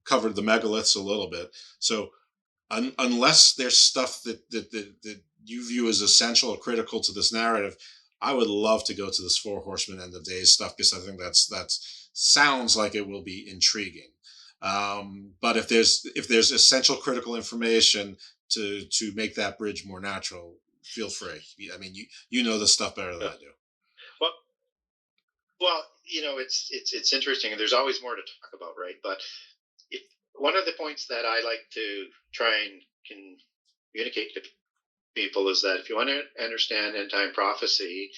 Covered the megaliths a little bit. So unless there's stuff that you view as essential or critical to this narrative, I would love to go to this Four Horsemen End of Days stuff, because I think that's sounds like it will be intriguing. But if there's essential critical information to make that bridge more natural, feel free. I mean, you know this stuff better than I do. Well, it's interesting, and there's always more to talk about, right? But one of the points that I like to try and communicate to people is that if you want to understand end-time prophecy,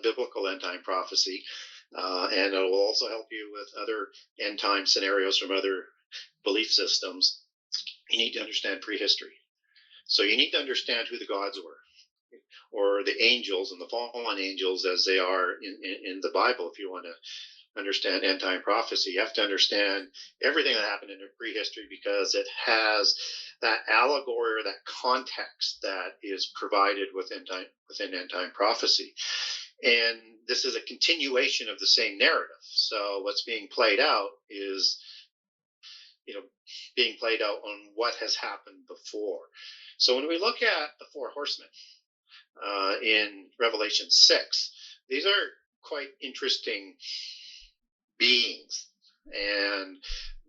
biblical end-time prophecy, and it will also help you with other end-time scenarios from other belief systems, you need to understand prehistory. So you need to understand who the gods were, or the angels and the fallen angels as they are in the Bible. If you want to understand end-time prophecy, you have to understand everything that happened in prehistory, because it has that allegory or that context that is provided within end-time prophecy. And this is a continuation of the same narrative. So what's being played out is being played out on what has happened before. So when we look at the four horsemen in Revelation 6, these are quite interesting beings, and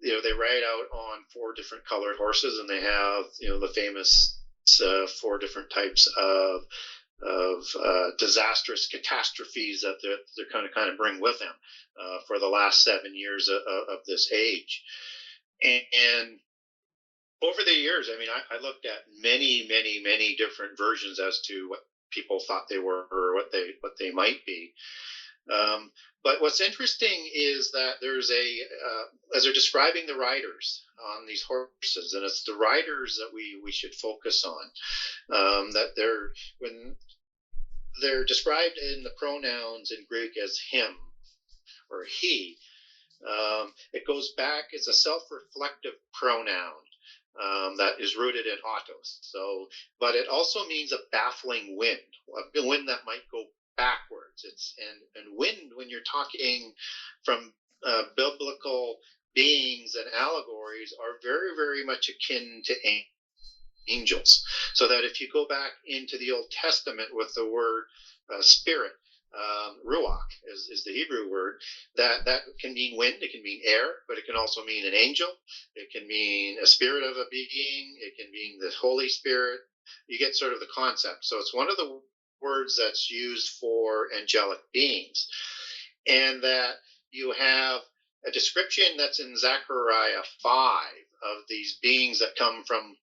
they ride out on four different colored horses, and they have the famous four different types of disastrous catastrophes that they're kind of bring with them for the last 7 years of this age. And over the years, I looked at many different versions as to what people thought they were or what they might be. But what's interesting is that there's as they're describing the riders on these horses, and it's the riders that we should focus on, that when they're described in the pronouns in Greek as him or he, it goes back, it's a self-reflective pronoun that is rooted in autos. So, but it also means a baffling wind, a wind that might go backwards. And wind, when you're talking from biblical beings and allegories, are very, very much akin to angels. So that if you go back into the Old Testament with the word spirit, ruach is the Hebrew word, that can mean wind, it can mean air, but it can also mean an angel, it can mean a spirit of a being, it can mean the Holy Spirit. You get sort of the concept. So it's one of the words that's used for angelic beings. And that you have a description that's in Zechariah 5 of these beings that come from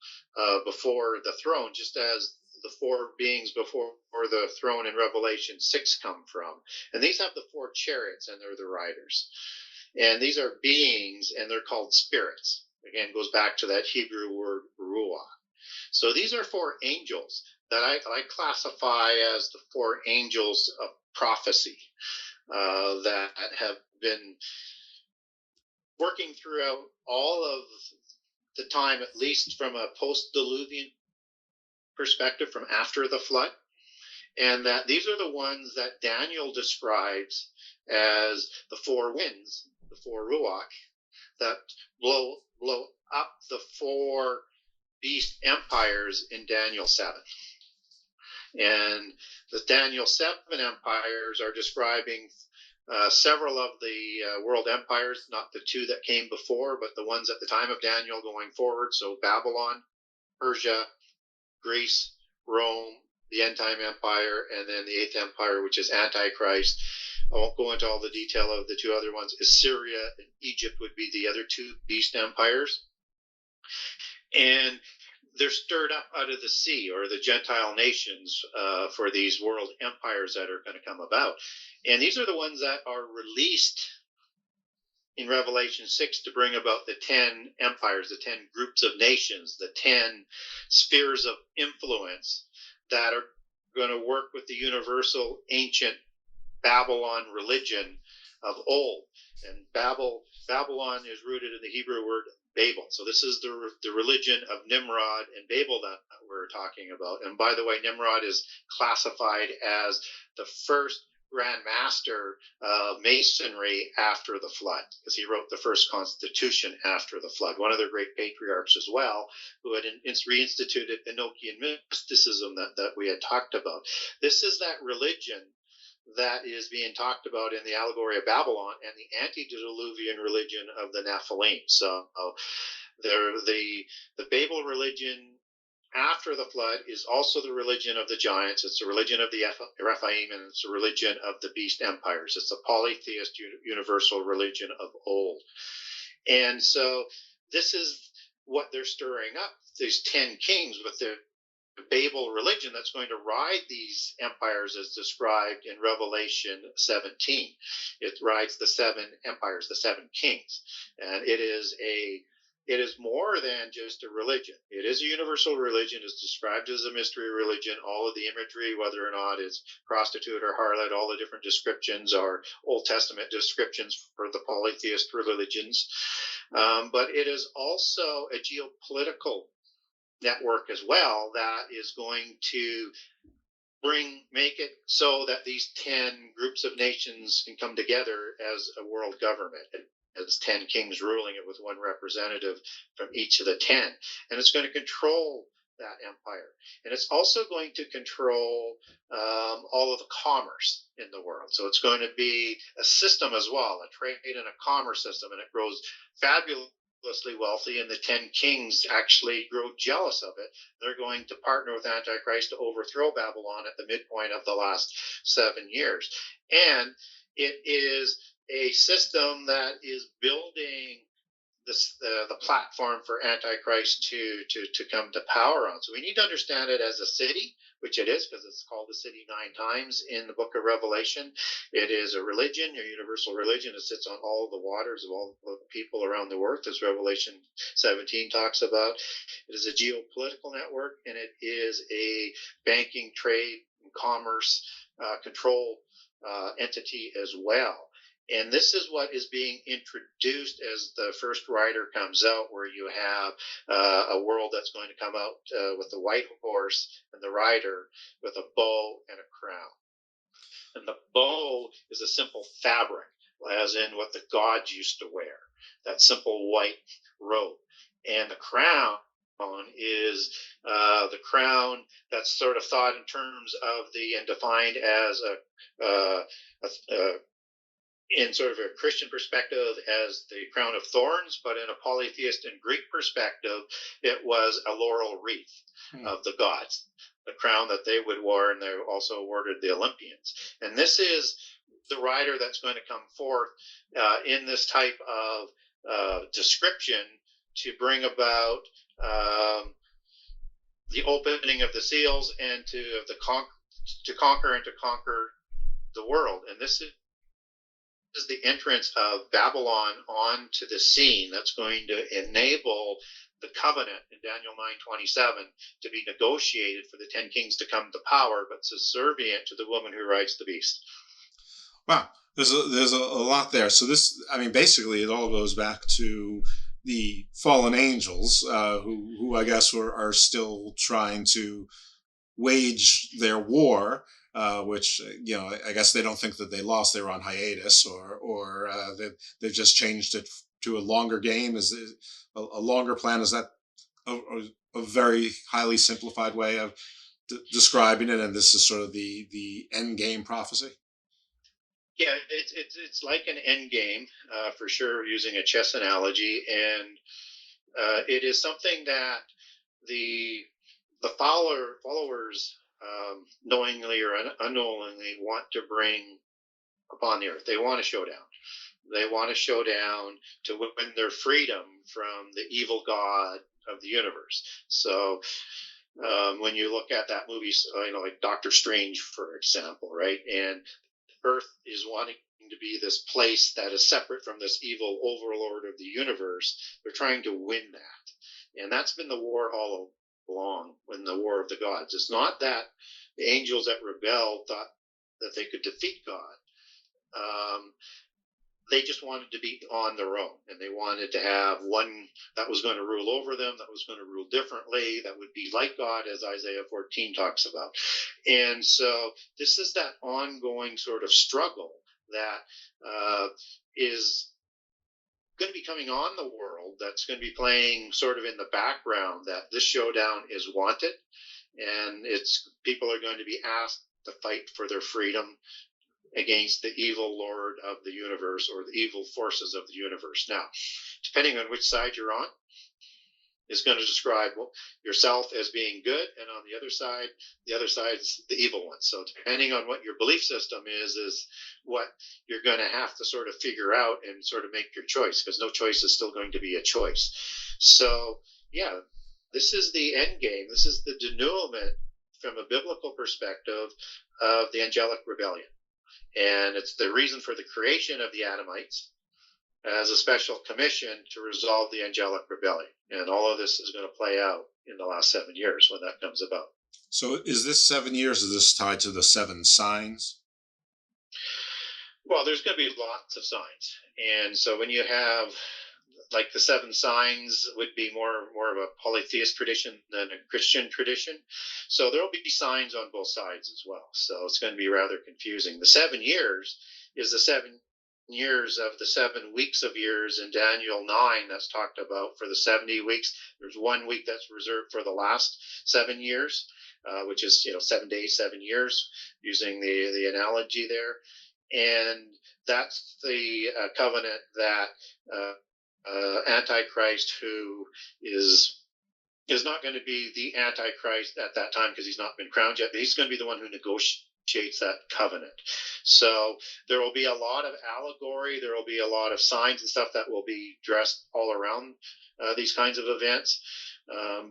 before the throne, just as the four beings before the throne in Revelation 6 come from. And these have the four chariots, and they're the riders. And these are beings, and they're called spirits. Again, goes back to that Hebrew word ruach. So these are four angels that I classify as the four angels of prophecy that have been working throughout all of the time, at least from a post-Diluvian perspective, from after the flood, and that these are the ones that Daniel describes as the four winds, the four ruach, that blow up the four beast empires in Daniel 7. And the Daniel 7 empires are describing several of the world empires, not the two that came before, but the ones at the time of Daniel going forward. So Babylon, Persia, Greece, Rome, the end time empire, and then the eighth empire, which is Antichrist. I won't go into all the detail of the two other ones. Assyria and Egypt would be the other two beast empires. And they're stirred up out of the sea, or the Gentile nations, for these world empires that are going to come about. And these are the ones that are released in Revelation 6 to bring about the 10 empires, the 10 groups of nations, the 10 spheres of influence that are going to work with the universal ancient Babylon religion of old. And Babylon is rooted in the Hebrew word Babel. So this is the religion of Nimrod and Babel that we're talking about. And by the way, Nimrod is classified as the first Grand Master of Masonry after the flood, because he wrote the first constitution after the flood. One of the great patriarchs as well, who had reinstituted Enochian mysticism that we had talked about. This is that religion that is being talked about in the allegory of Babylon and the antediluvian religion of the Nephilim. So the Babel religion after the flood is also the religion of the giants. It's the religion of the Rephaim, and it's the religion of the beast empires. It's a polytheist universal religion of old. And so this is what they're stirring up, these 10 kings with their Babel religion that's going to ride these empires as described in Revelation 17. It rides the 7 empires, the 7 kings. And it is more than just a religion. It is a universal religion. It's described as a mystery religion. All of the imagery, whether or not it's prostitute or harlot, all the different descriptions are Old Testament descriptions for the polytheist religions. But it is also a geopolitical network as well that is going to make it so that these 10 groups of nations can come together as a world government. as 10 kings ruling it with one representative from each of the 10. And it's going to control that empire. And it's also going to control all of the commerce in the world. So it's going to be a system as well, a trade and a commerce system, and it grows fabulously wealthy, and the 10 kings actually grow jealous of it. They're going to partner with Antichrist to overthrow Babylon at the midpoint of the last 7 years. And it is a system that is building the platform for Antichrist to come to power on. So we need to understand it as a city, which it is, because it's called the city 9 times in the book of Revelation. It is a religion, a universal religion. It sits on all the waters of all the people around the earth, as Revelation 17 talks about. It is a geopolitical network, and it is a banking, trade, and commerce control entity as well. And this is what is being introduced as the first rider comes out, where you have a world that's going to come out with the white horse and the rider with a bow and a crown. And the bow is a simple fabric, as in what the gods used to wear, that simple white robe. And the crown is the crown that's sort of thought in terms of and defined as in sort of a Christian perspective as the crown of thorns, but in a polytheist and Greek perspective, it was a laurel wreath of the gods, the crown that they would wear, and they also awarded the Olympians. And this is the rider that's going to come forth in this type of description to bring about the opening of the seals and to conquer the world. And this is the entrance of Babylon onto the scene that's going to enable the covenant in Daniel 9:27 to be negotiated for the 10 kings to come to power, but subservient to the woman who rides the beast. Wow, there's a lot there. So this, I mean, basically it all goes back to the fallen angels, who I guess are still trying to wage their war. Which, you know, I guess they don't think that they lost. They were on hiatus, or they've just changed it to a longer game. Is a longer plan? Is that a very highly simplified way of describing it? And this is sort of the end game prophecy. Yeah, it's like an end game for sure, using a chess analogy, and it is something that the followers. Knowingly or unknowingly want to bring upon the earth. They want a showdown. They want a showdown to win their freedom from the evil god of the universe. So when you look at that movie, like Doctor Strange, for example, right? And Earth is wanting to be this place that is separate from this evil overlord of the universe. They're trying to win that. And that's been the war all along, when the war of the gods. It's not that the angels that rebelled thought that they could defeat God. They just wanted to be on their own, and they wanted to have one that was going to rule over them, that was going to rule differently, that would be like God, as Isaiah 14 talks about. And so this is that ongoing sort of struggle that is going to be coming on the world, that's going to be playing sort of in the background, that this showdown is wanted, and people are going to be asked to fight for their freedom against the evil lord of the universe, or the evil forces of the universe. Now, depending on which side you're on, is going to describe yourself as being good, and on the other side's the evil one. So depending on what your belief system is what you're going to have to sort of figure out and sort of make your choice, because no choice is still going to be a choice. So yeah, this is the end game. This is the denouement from a biblical perspective of the angelic rebellion. And it's the reason for the creation of the Adamites as a special commission to resolve the angelic rebellion. And all of this is going to play out in the last 7 years when that comes about. So is this 7 years, is this tied to the 7 signs? Well, there's going to be lots of signs. And so when you have, like, the 7 signs would be more of a polytheist tradition than a Christian tradition. So there will be signs on both sides as well. So it's going to be rather confusing. The 7 years is the 7 years of the 7 weeks of years in Daniel 9 that's talked about for the 70 weeks. There's 1 week that's reserved for the last 7 years, which is 7 days, 7 years, using the analogy there. And that's the covenant that Antichrist, who is not going to be the Antichrist at that time because he's not been crowned yet, but he's going to be the one who negotiates that covenant. So there will be a lot of allegory, there will be a lot of signs and stuff that will be dressed all around these kinds of events.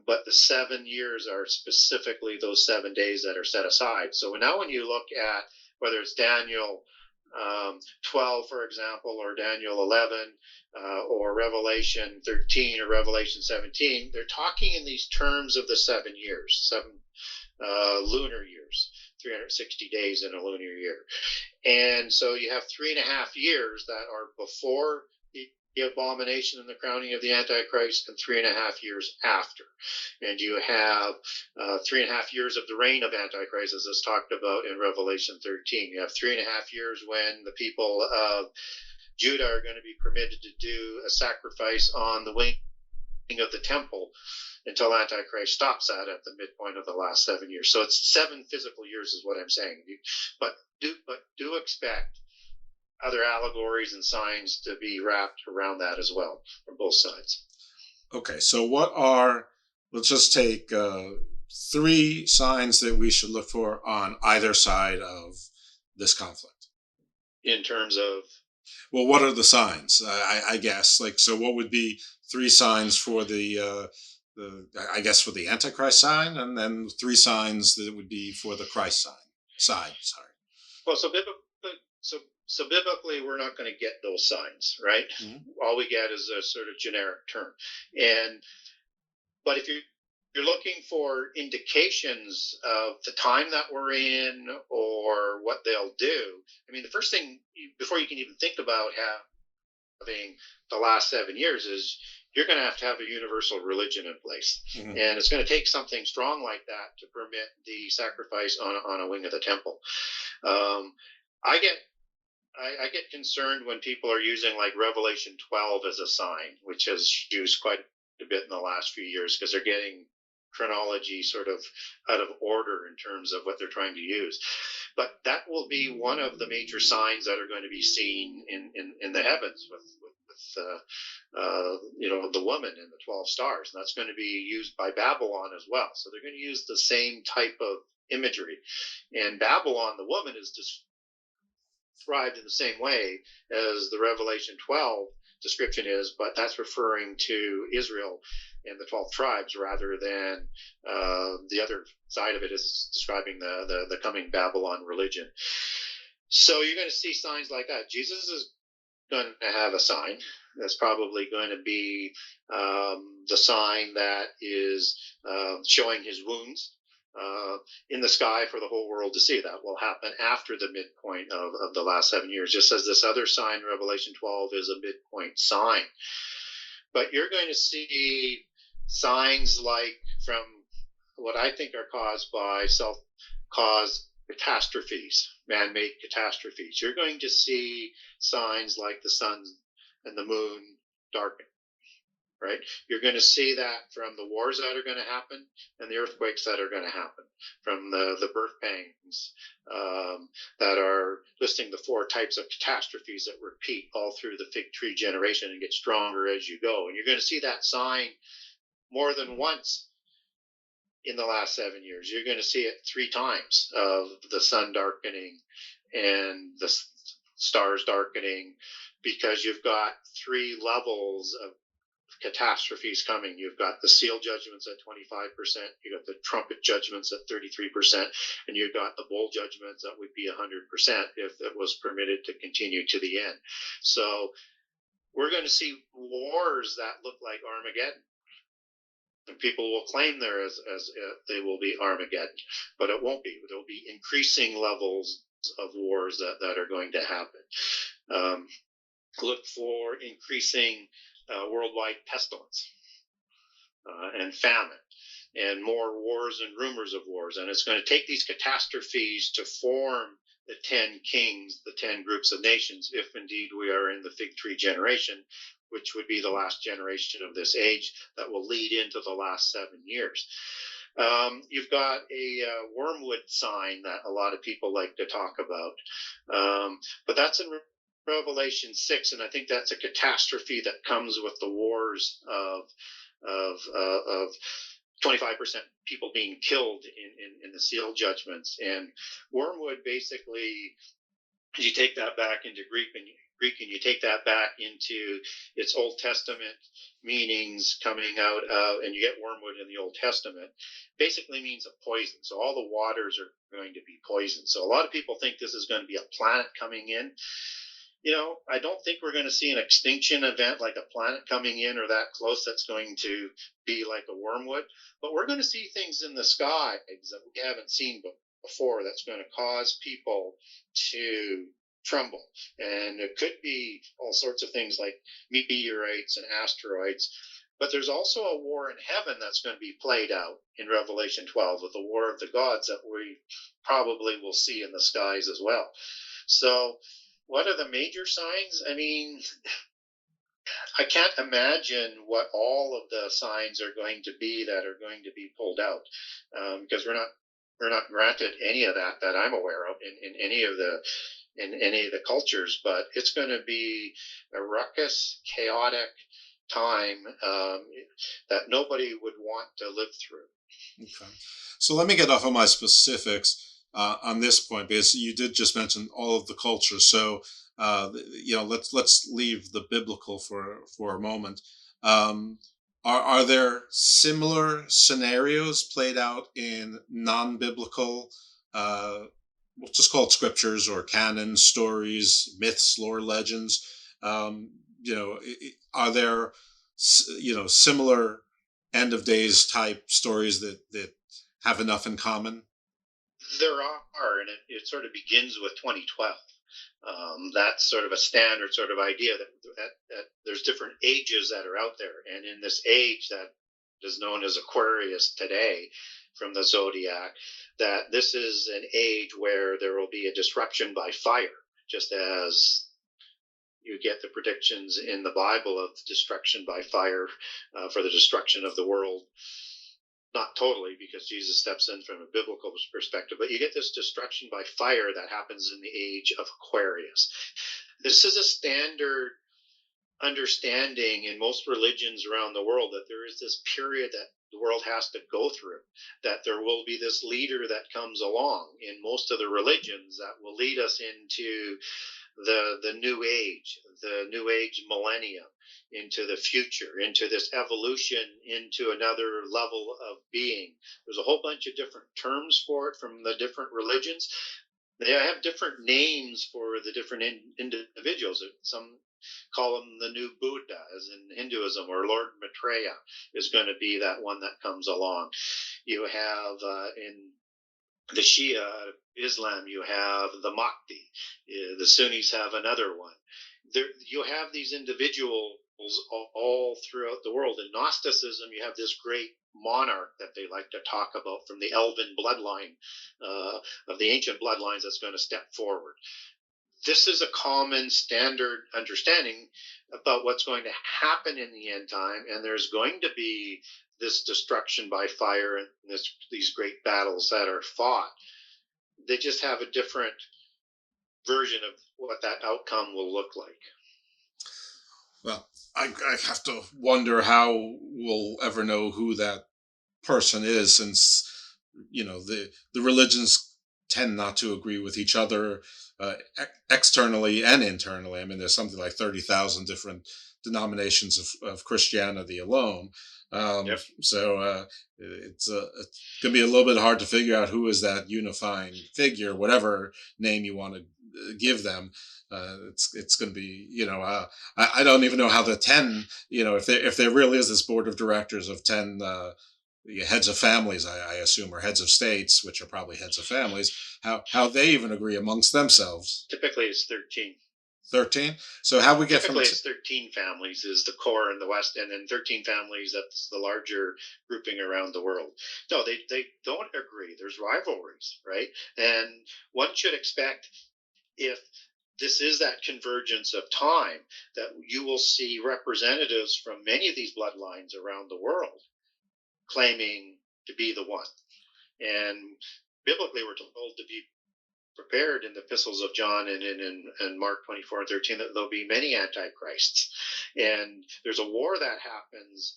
But the 7 years are specifically those 7 days that are set aside. So now when you look at whether it's Daniel 12, for example, or Daniel 11, or Revelation 13 or Revelation 17, they're talking in these terms of the 7 years, 7 lunar years, 360 days in a lunar year. And so you have 3.5 years that are before the abomination and the crowning of the Antichrist, and 3.5 years after. And you have 3.5 years of the reign of Antichrist, as is talked about in Revelation 13. You have 3.5 years when the people of Judah are going to be permitted to do a sacrifice on the wing of the temple until Antichrist stops that at the midpoint of the last 7 years. So it's 7 physical years is what I'm saying. But do expect other allegories and signs to be wrapped around that as well from both sides. Okay, so let's just take 3 signs that we should look for on either side of this conflict. In terms of? Well, what are the signs? I guess, so what would be 3 signs for for the Antichrist sign, and then 3 signs that would be for the Christ side. Sorry. Well, so biblically, we're not going to get those signs, right? Mm-hmm. All we get is a sort of generic term. But if you're looking for indications of the time that we're in or what they'll do, I mean, the first thing, before you can even think about having the last 7 years, is you're going to have a universal religion in place. Mm-hmm. And it's going to take something strong like that to permit the sacrifice on a wing of the temple. I get concerned when people are using like Revelation 12 as a sign, which has used quite a bit in the last few years, because they're getting chronology sort of out of order in terms of what they're trying to use. But that will be one of the major signs that are going to be seen in the heavens with the woman and the 12 stars. And that's going to be used by Babylon as well. So they're going to use the same type of imagery. And Babylon, the woman, is described in the same way as the Revelation 12 description is, but that's referring to Israel and the 12 tribes rather than the other side of it is describing the coming Babylon religion. So you're going to see signs like that. Jesus is going to have a sign. That's probably going to be the sign that is showing his wounds in the sky for the whole world to see. That will happen after the midpoint of the last 7 years, just as this other sign, Revelation 12, is a midpoint sign. But you're going to see signs like from what I think are caused by self-caused catastrophes, man-made catastrophes. You're going to see signs like the sun and the moon darkening. Right? You're going to see that from the wars that are going to happen and the earthquakes that are going to happen, from the birth pangs that are listing the 4 types of catastrophes that repeat all through the fig tree generation and get stronger as you go. And you're going to see that sign more than once in the last 7 years. You're going to see it 3 times of the sun darkening and the stars darkening, because you've got 3 levels of catastrophes coming. You've got the seal judgments at 25%, you got the trumpet judgments at 33%, and you've got the bowl judgments that would be 100% if it was permitted to continue to the end. So we're going to see wars that look like Armageddon. And people will claim there as they will be Armageddon, but it won't be. There will be increasing levels of wars that are going to happen. Look for increasing worldwide pestilence and famine and more wars and rumors of wars. And it's going to take these catastrophes to form the 10 kings, the 10 groups of nations, if indeed we are in the fig tree generation, which would be the last generation of this age that will lead into the last 7 years. You've got a wormwood sign that a lot of people like to talk about, but that's in Revelation 6, and I think that's a catastrophe that comes with the wars of 25% people being killed in the seal judgments. And wormwood, basically, you take that back into Greek and you take that back into its Old Testament meanings coming out of, and you get wormwood in the Old Testament, basically means a poison. So all the waters are going to be poisoned. So a lot of people think this is going to be a planet coming in. You know, I don't think we're going to see an extinction event like a planet coming in or that close that's going to be like a wormwood, but we're going to see things in the sky that we haven't seen before that's going to cause people to tremble. And it could be all sorts of things like meteorites and asteroids, but there's also a war in heaven that's going to be played out in Revelation 12 with the war of the gods that we probably will see in the skies as well. So what are the major signs? I mean, I can't imagine what all of the signs are going to be that are going to be pulled out, because we're not granted any of that I'm aware of in any of the cultures. But it's going to be a ruckus, chaotic time that nobody would want to live through. Okay, so let me get off of my specifics on this point, because you did just mention all of the cultures. So let's leave the biblical for a moment. Are there similar scenarios played out in non-biblical, we'll just call it scriptures or canon stories, myths, lore, legends? Are there similar end of days type stories that have enough in common? There are, and it sort of begins with 2012. That's sort of a standard sort of idea that there's different ages that are out there. And in this age that is known as Aquarius today from the zodiac, that this is an age where there will be a disruption by fire, just as you get the predictions in the Bible of destruction by fire for the destruction of the world. Not totally, because Jesus steps in from a biblical perspective, but you get this destruction by fire that happens in the age of Aquarius. This is a standard understanding in most religions around the world, that there is this period that the world has to go through, that there will be this leader that comes along in most of the religions that will lead us into the new age millennium, into the future, into this evolution, into another level of being. There's a whole bunch of different terms for it from the different religions. They have different names for the different individuals. Some call him the new Buddha, as in Hinduism, or Lord Maitreya is going to be that one that comes along. You have in the Shia Islam, you have the Mahdi. The Sunnis have another one. You have these individuals all throughout the world. In Gnosticism, you have this great monarch that they like to talk about from the elven bloodline, of the ancient bloodlines, that's going to step forward. This is a common standard understanding about what's going to happen in the end time, and there's going to be this destruction by fire and these great battles that are fought. They just have a different version of what that outcome will look like. Well, I have to wonder how we'll ever know who that person is, since the religions tend not to agree with each other externally and internally. I mean, there's something like 30,000 different denominations of Christianity alone. So it's going to be a little bit hard to figure out who is that unifying figure, whatever name you want to give them. It's going to be, I don't even know how the 10, if there really is this board of directors of 10 heads of families, I assume, or heads of states, which are probably heads of families, how they even agree amongst themselves. Typically it's 13. 13? So how we get from... Typically, it's 13 families is the core in the West, and then 13 families, that's the larger grouping around the world. No, they don't agree. There's rivalries, right? And one should expect, if this is that convergence of time, that you will see representatives from many of these bloodlines around the world claiming to be the one. And biblically, we're told to be prepared in the epistles of John and Mark 24 and 13 that there'll be many antichrists. And there's a war that happens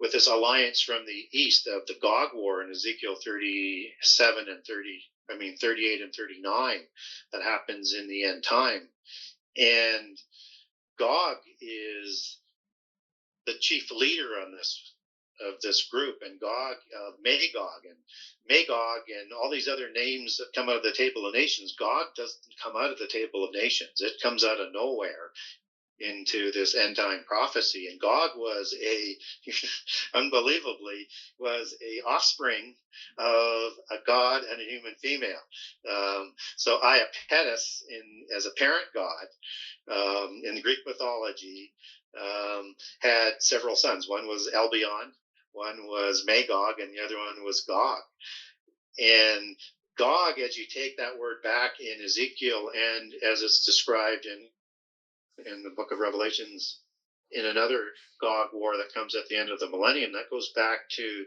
with this alliance from the east of the Gog War in Ezekiel 38 and 39 that happens in the end time. And Gog is the chief leader on this group, and Magog and all these other names that come out of the Table of Nations. Gog doesn't come out of the Table of Nations. It comes out of nowhere into this end time prophecy. And Gog was unbelievably, a offspring of a god and a human female. So Iapetus, as a parent god in the Greek mythology, had several sons. One was Albion, one was Magog, and the other one was Gog. And Gog, as you take that word back in Ezekiel and as it's described in the book of Revelations in another Gog war that comes at the end of the millennium, that goes back to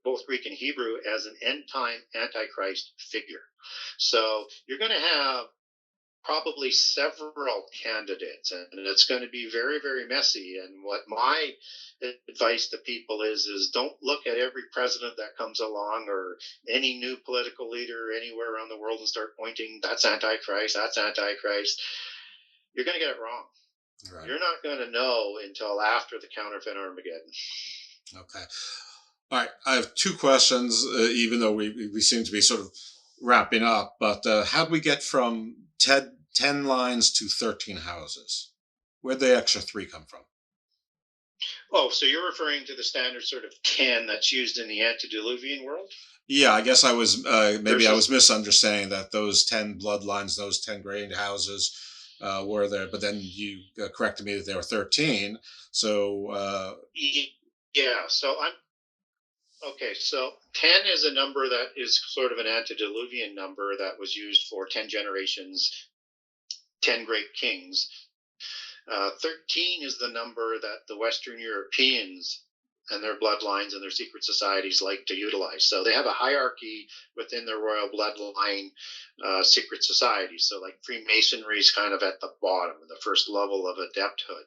both Greek and Hebrew as an end-time Antichrist figure. So you're going to have probably several candidates, and it's going to be very, very messy. And what my advice to people is don't look at every president that comes along or any new political leader anywhere around the world and start pointing, that's Antichrist, that's Antichrist. You're going to get it wrong. Right. You're not going to know until after the counterfeit Armageddon. Okay. All right. I have two questions, even though we seem to be sort of wrapping up. But how do we get from 10 lines to 13 houses? Where'd the extra 3 come from? Oh, so you're referring to the standard sort of 10 that's used in the antediluvian world? Yeah, I guess I was I was misunderstanding that those 10 bloodlines, those 10 great houses were there, but then you corrected me that there were 13. So so so 10 is a number that is sort of an antediluvian number that was used for 10 generations, 10 great kings. 13 is the number that the Western Europeans and their bloodlines and their secret societies like to utilize. So they have a hierarchy within their royal bloodline secret societies. So like Freemasonry is kind of at the bottom, the first level of adepthood.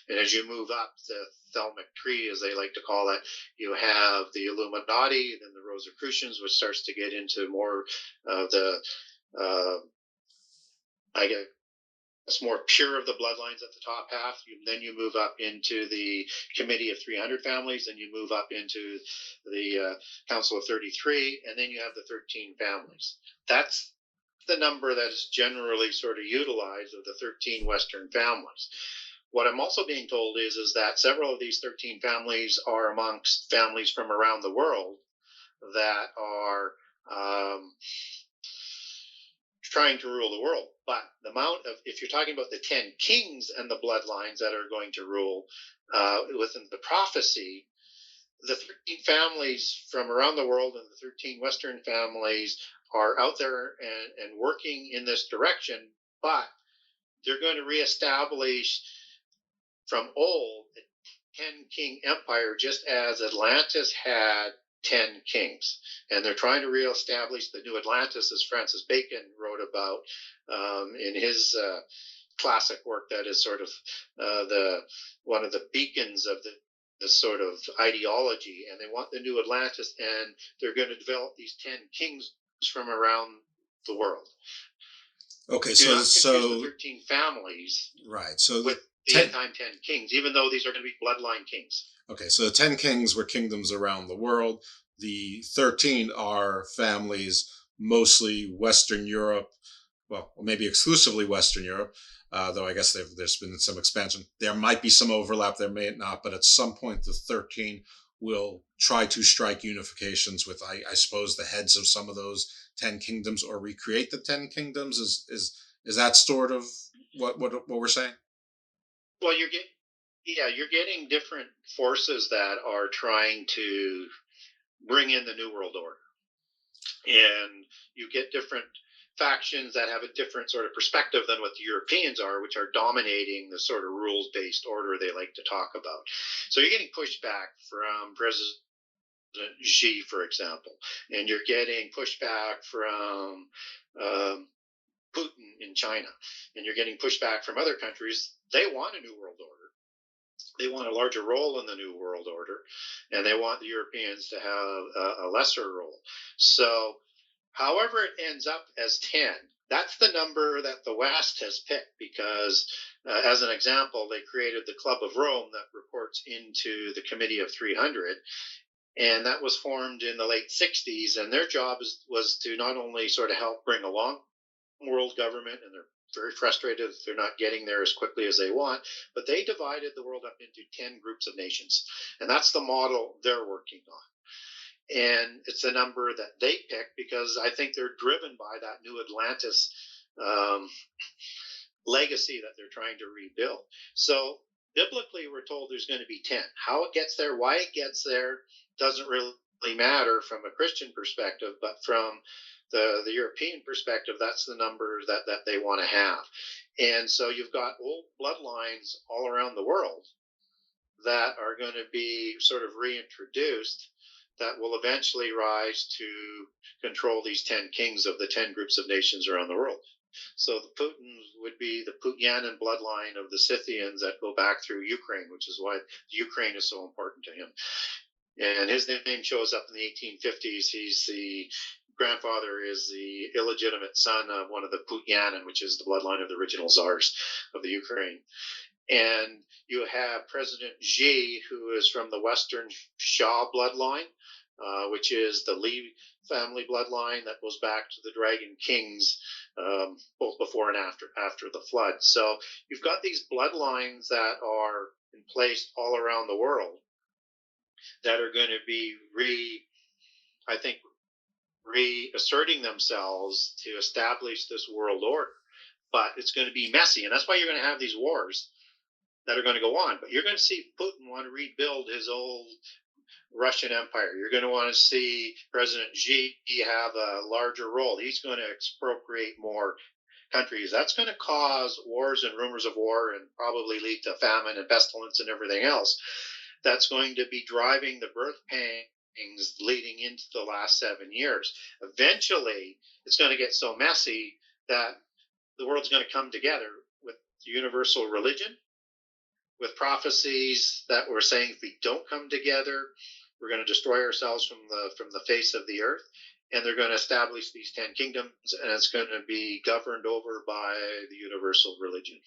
And as you move up the Thelmic tree, as they like to call it, you have the Illuminati, then the Rosicrucians, which starts to get into more of the, it's more pure of the bloodlines at the top half. Then you move up into the Committee of 300 families, and you move up into the Council of 33, and then you have the 13 families. That's the number that is generally sort of utilized of the 13 Western families. What I'm also being told is that several of these 13 families are amongst families from around the world that are trying to rule the world. But the amount of, if you're talking about the 10 kings and the bloodlines that are going to rule within the prophecy, the 13 families from around the world and the 13 Western families are out there and working in this direction, but they're going to reestablish from old the 10 king empire, just as Atlantis had 10 kings. And they're trying to reestablish the new Atlantis, as Francis Bacon wrote about in his classic work that is sort of one of the beacons of the sort of ideology. And they want the new Atlantis, and they're going to develop these 10 kings from around the world. Okay, Do not so confuse the 13 families, right? So with the end time 10 kings, even though these are going to be bloodline kings. Okay, so the 10 kings were kingdoms around the world. The 13 are families, mostly Western Europe, well, maybe exclusively Western Europe, though I guess there's been some expansion. There might be some overlap, there may not, but at some point the 13 will try to strike unifications with, I suppose, the heads of some of those 10 kingdoms, or recreate the 10 kingdoms. Is that sort of what we're saying? Well, you're getting different forces that are trying to bring in the New World Order, and you get different factions that have a different sort of perspective than what the Europeans are, which are dominating the sort of rules-based order they like to talk about. So you're getting pushback from President Xi, for example, and you're getting pushback from Putin in China, and you're getting pushback from other countries. They want a New World Order. They want a larger role in the New World Order, and they want the Europeans to have a lesser role. So however it ends up as 10, that's the number that the West has picked because, as an example, they created the Club of Rome that reports into the Committee of 300, and that was formed in the late 60s, and their job was to not only sort of help bring along world government, and they're very frustrated if they're not getting there as quickly as they want, but they divided the world up into 10 groups of nations, and that's the model they're working on. And it's a number that they pick because I think they're driven by that new Atlantis legacy that they're trying to rebuild. So biblically, we're told there's going to be 10. How it gets there, why it gets there, doesn't really matter from a Christian perspective, but from the European perspective, that's the number that they want to have. And so you've got old bloodlines all around the world that are going to be sort of reintroduced that will eventually rise to control these 10 kings of the 10 groups of nations around the world. So the Putins would be the Putyanin bloodline of the Scythians that go back through Ukraine, which is why Ukraine is so important to him. And his name shows up in the 1850s. He's the grandfather is the illegitimate son of one of the Putyanin, which is the bloodline of the original czars of the Ukraine. And you have President Xi, who is from the Western Shah bloodline, which is the Li family bloodline that goes back to the Dragon Kings, both before and after the flood. So you've got these bloodlines that are in place all around the world that are going to be reasserting themselves to establish this world order. But it's going to be messy, and that's why you're going to have these wars that are going to go on. But you're going to see Putin want to rebuild his old Russian Empire. You're going to want to see President Xi have a larger role. He's going to expropriate more countries. That's going to cause wars and rumors of war and probably lead to famine and pestilence and everything else. That's going to be driving the birth pangs leading into the last 7 years. Eventually, it's going to get so messy that the world's going to come together with universal religion, with prophecies that were saying if we don't come together, we're going to destroy ourselves from the face of the earth. And they're going to establish these 10 kingdoms, and it's going to be governed over by the universal religion.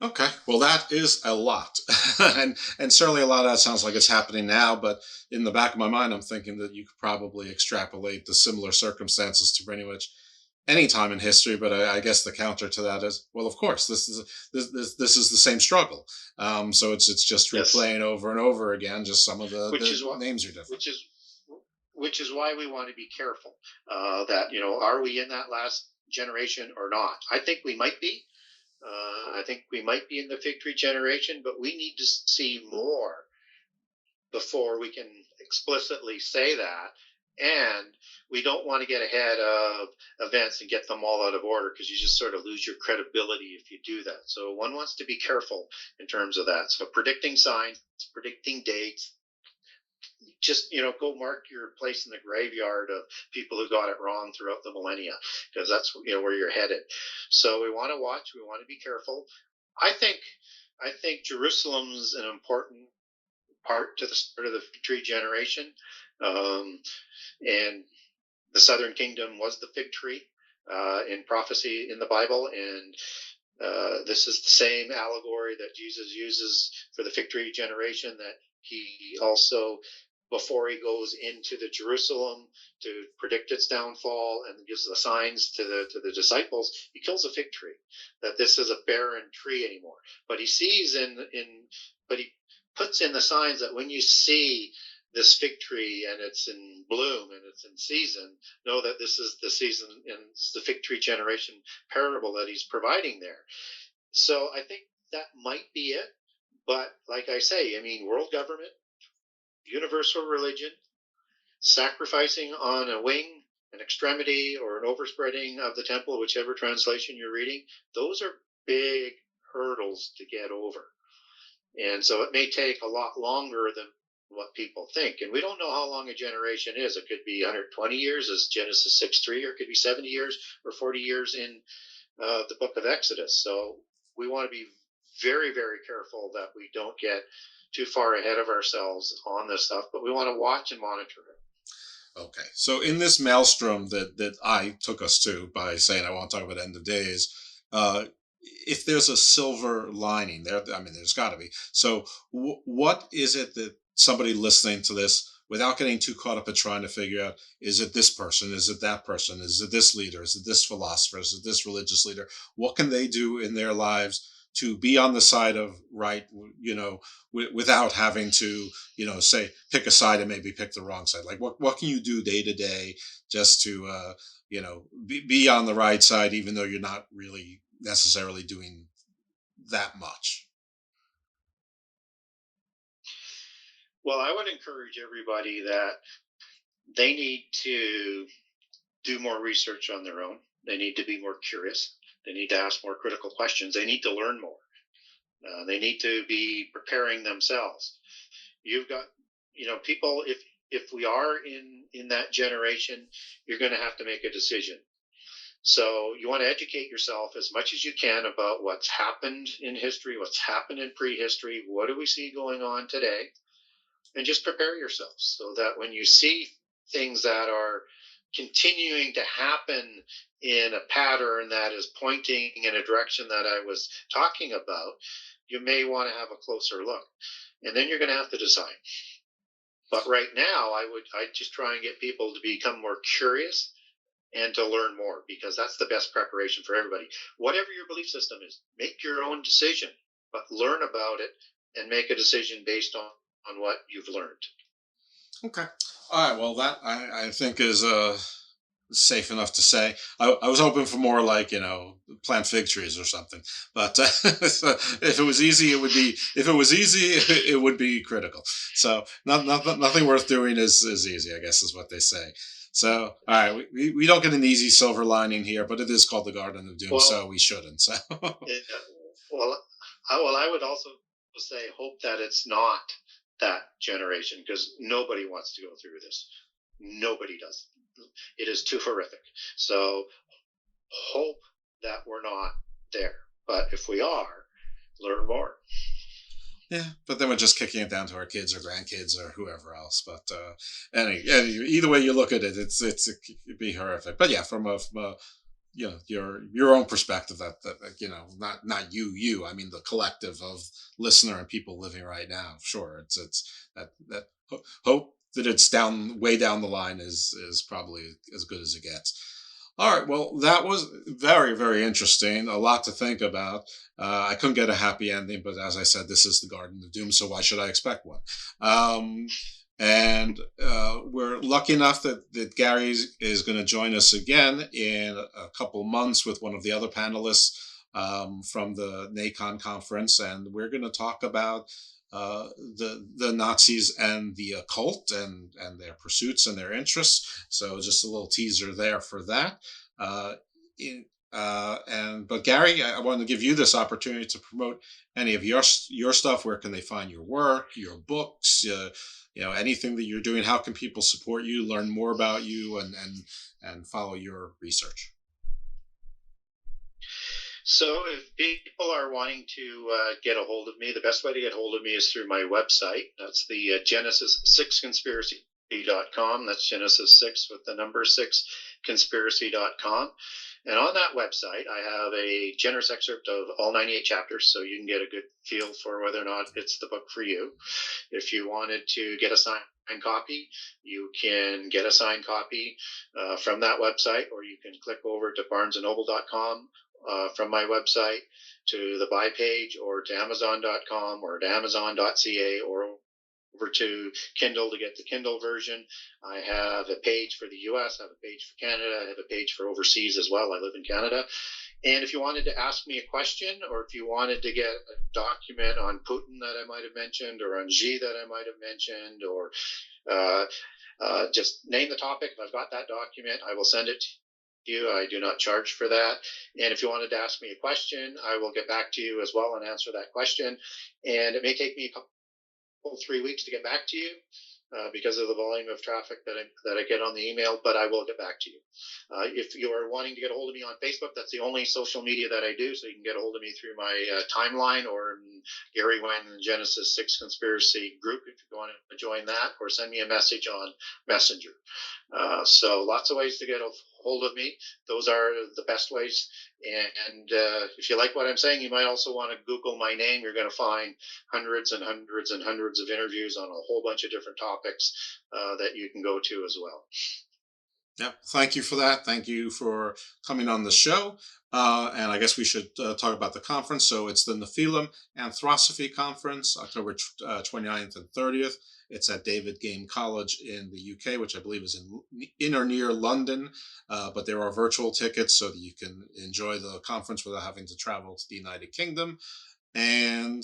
Okay, well, that is a lot. and certainly a lot of that sounds like it's happening now, but in the back of my mind, I'm thinking that you could probably extrapolate the similar circumstances to pretty much any time in history. But I guess the counter to that is, well, of course, this is the same struggle. So it's just replaying over and over again. Just some of the names are different. Which is why we want to be careful that, are we in that last generation or not? I think we might be. I think we might be in the fig tree generation, but we need to see more before we can explicitly say that. And we don't want to get ahead of events and get them all out of order, because you just sort of lose your credibility if you do that. So one wants to be careful in terms of that. So predicting signs, predicting dates, just, go mark your place in the graveyard of people who got it wrong throughout the millennia, because that's, where you're headed. So we want to watch, we want to be careful. I think Jerusalem's an important part to the start of the fig tree generation. And the southern kingdom was the fig tree in prophecy in the Bible. And this is the same allegory that Jesus uses for the fig tree generation, that he also, before he goes into the Jerusalem to predict its downfall and gives the signs to the disciples, he kills a fig tree, that this is a barren tree anymore. But he sees but he puts in the signs that when you see this fig tree and it's in bloom and it's in season, know that this is the season and it's the fig tree generation parable that he's providing there. So I think that might be it. But like I say, I mean, world government, universal religion, sacrificing on a wing, an extremity, or an overspreading of the temple, whichever translation you're reading, those are big hurdles to get over. And so it may take a lot longer than what people think. And we don't know how long a generation is. It could be 120 years, as Genesis 6:3, or it could be 70 years or 40 years in the book of Exodus. So we want to be very, very careful that we don't get too far ahead of ourselves on this stuff, but we want to watch and monitor it. Okay, so in this maelstrom that I took us to by saying I want to talk about end of days, if there's a silver lining there, I mean, there's got to be. So what is it that somebody listening to this, without getting too caught up in trying to figure out, is it this person, is it that person, is it this leader, is it this philosopher, is it this religious leader? What can they do in their lives to be on the side of right, without having to, say, pick a side and maybe pick the wrong side? Like, what can you do day to day just to, be on the right side, even though you're not really necessarily doing that much? Well, I would encourage everybody that they need to do more research on their own. They need to be more curious. They need to ask more critical questions. They need to learn more. They need to be preparing themselves. You've got, people, if we are in that generation, you're going to have to make a decision. So you want to educate yourself as much as you can about what's happened in history, what's happened in prehistory, what do we see going on today, and just prepare yourself so that when you see things that are continuing to happen in a pattern that is pointing in a direction that I was talking about, you may want to have a closer look. And then you're going to have to decide. But right now, I'd just try and get people to become more curious and to learn more, because that's the best preparation for everybody. Whatever your belief system is, make your own decision, but learn about it and make a decision based on what you've learned. Okay. All right. Well, that I think is safe enough to say. I was hoping for more like, plant fig trees or something. But if it was easy, it would be. If it was easy, it would be critical. So nothing worth doing is easy, I guess, is what they say. So, all right, we don't get an easy silver lining here, but it is called the Garden of Doom, so we shouldn't. So, I would also say hope that it's not that generation, because nobody wants to go through this. Nobody does. It is too horrific. So, hope that we're not there. But if we are, learn more. Yeah, but then we're just kicking it down to our kids or grandkids or whoever else. But either way you look at it, it'd be horrific. But yeah, from a your own perspective, that not you. I mean the collective of listener and people living right now. Sure, it's that hope that it's way down the line is probably as good as it gets. All right, well, that was very, very interesting. A lot to think about. I couldn't get a happy ending, but as I said, this is the Garden of Doom, so why should I expect one? And we're lucky enough that Gary is going to join us again in a couple months with one of the other panelists from the NACON conference, and we're going to talk about the Nazis and the occult and their pursuits and their interests. So just a little teaser there for that. But Gary, I want to give you this opportunity to promote any of your stuff. Where can they find your work, your books, anything that you're doing? How can people support you, learn more about you, and follow your research? So if people are wanting to get a hold of me, the best way to get a hold of me is through my website. That's the Genesis6conspiracy.com. That's Genesis 6 with the number 6 conspiracy.com. And on that website, I have a generous excerpt of all 98 chapters, so you can get a good feel for whether or not it's the book for you. If you wanted to get a signed copy, you can get a signed copy from that website, or you can click over to barnesandnoble.com from my website to the buy page, or to amazon.com or to amazon.ca, or over to Kindle to get the Kindle version. I have a page for the US, I have a page for Canada, I have a page for overseas as well. I live in Canada. And if you wanted to ask me a question, or if you wanted to get a document on Putin that I might have mentioned, or on Xi that I might have mentioned, or just name the topic, if I've got that document, I will send it to you. I do not charge for that. And if you wanted to ask me a question, I will get back to you as well and answer that question. And it may take me a couple, 3 weeks to get back to you because of the volume of traffic that I get on the email, but I will get back to you. If you are wanting to get a hold of me on Facebook, that's the only social media that I do, so you can get a hold of me through my timeline or Gary Wang Genesis 6 Conspiracy group if you want to join that, or send me a message on Messenger. So lots of ways to get a hold of me. Those are the best ways. And if you like what I'm saying, you might also want to Google my name. You're going to find hundreds and hundreds and hundreds of interviews on a whole bunch of different topics that you can go to as well. Yeah, thank you for that. Thank you for coming on the show. And I guess we should talk about the conference. So it's the Nephilim Anthrosophy Conference, October 29th and 30th. It's at David Game College in the UK, which I believe is in or near London. But there are virtual tickets so that you can enjoy the conference without having to travel to the United Kingdom. And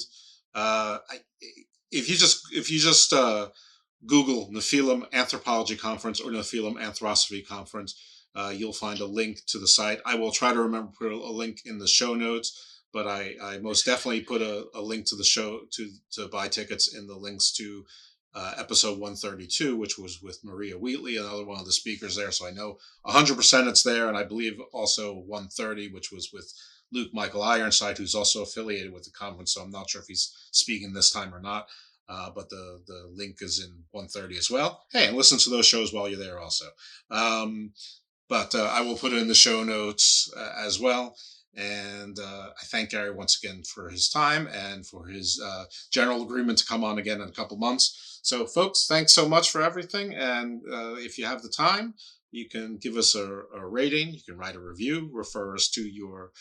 if you just Google Nephilim Anthropology Conference or Nephilim Anthrosophy Conference, you'll find a link to the site. I will try to remember to put a link in the show notes, but I most definitely put a link to the show to buy tickets in the links to episode 132, which was with Maria Wheatley, another one of the speakers there. So I know 100% it's there. And I believe also 130, which was with Luke Michael Ironside, who's also affiliated with the conference. So I'm not sure if he's speaking this time or not. But the link is in 130 as well. Hey, and listen to those shows while you're there also. But I will put it in the show notes as well. And I thank Gary once again for his time and for his general agreement to come on again in a couple months. So, folks, thanks so much for everything. And if you have the time, you can give us a rating. You can write a review, refer us to your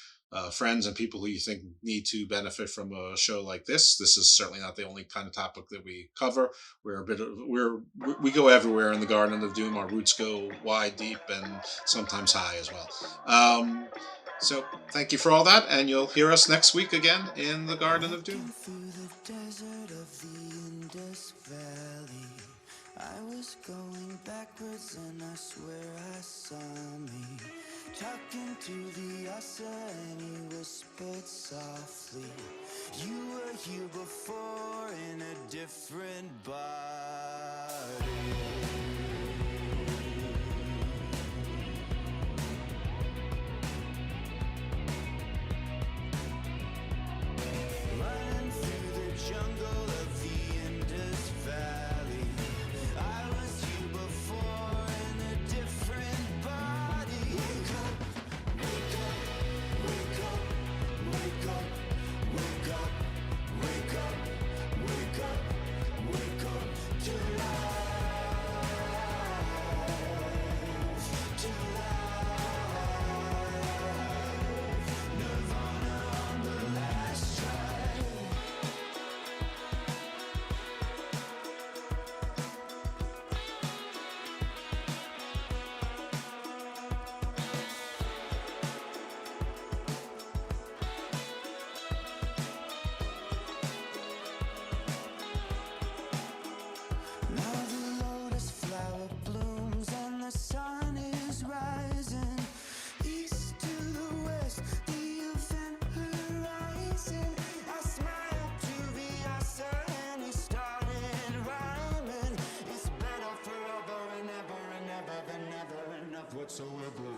friends and people who you think need to benefit from a show like this. This is certainly not the only kind of topic that we cover. We go everywhere in the Garden of Doom. Our roots go wide, deep, and sometimes high as well. So thank you for all that, and you'll hear us next week again in the Garden of Doom. I was going backwards and I swear I saw me talking to the Asa and he whispered softly, you were here before in a different body. Running through the jungle of the Indus Valley, I was you before in a different body. Wake up, wake up, wake up, wake up, wake up, wake up, wake up, wake up to life, to life. Nirvana on the last track. Now the lotus flower blooms and the sun is rising. East to the west, the event horizon. I smiled to the Asa and he started rhyming. It's better forever and ever than never enough whatsoever.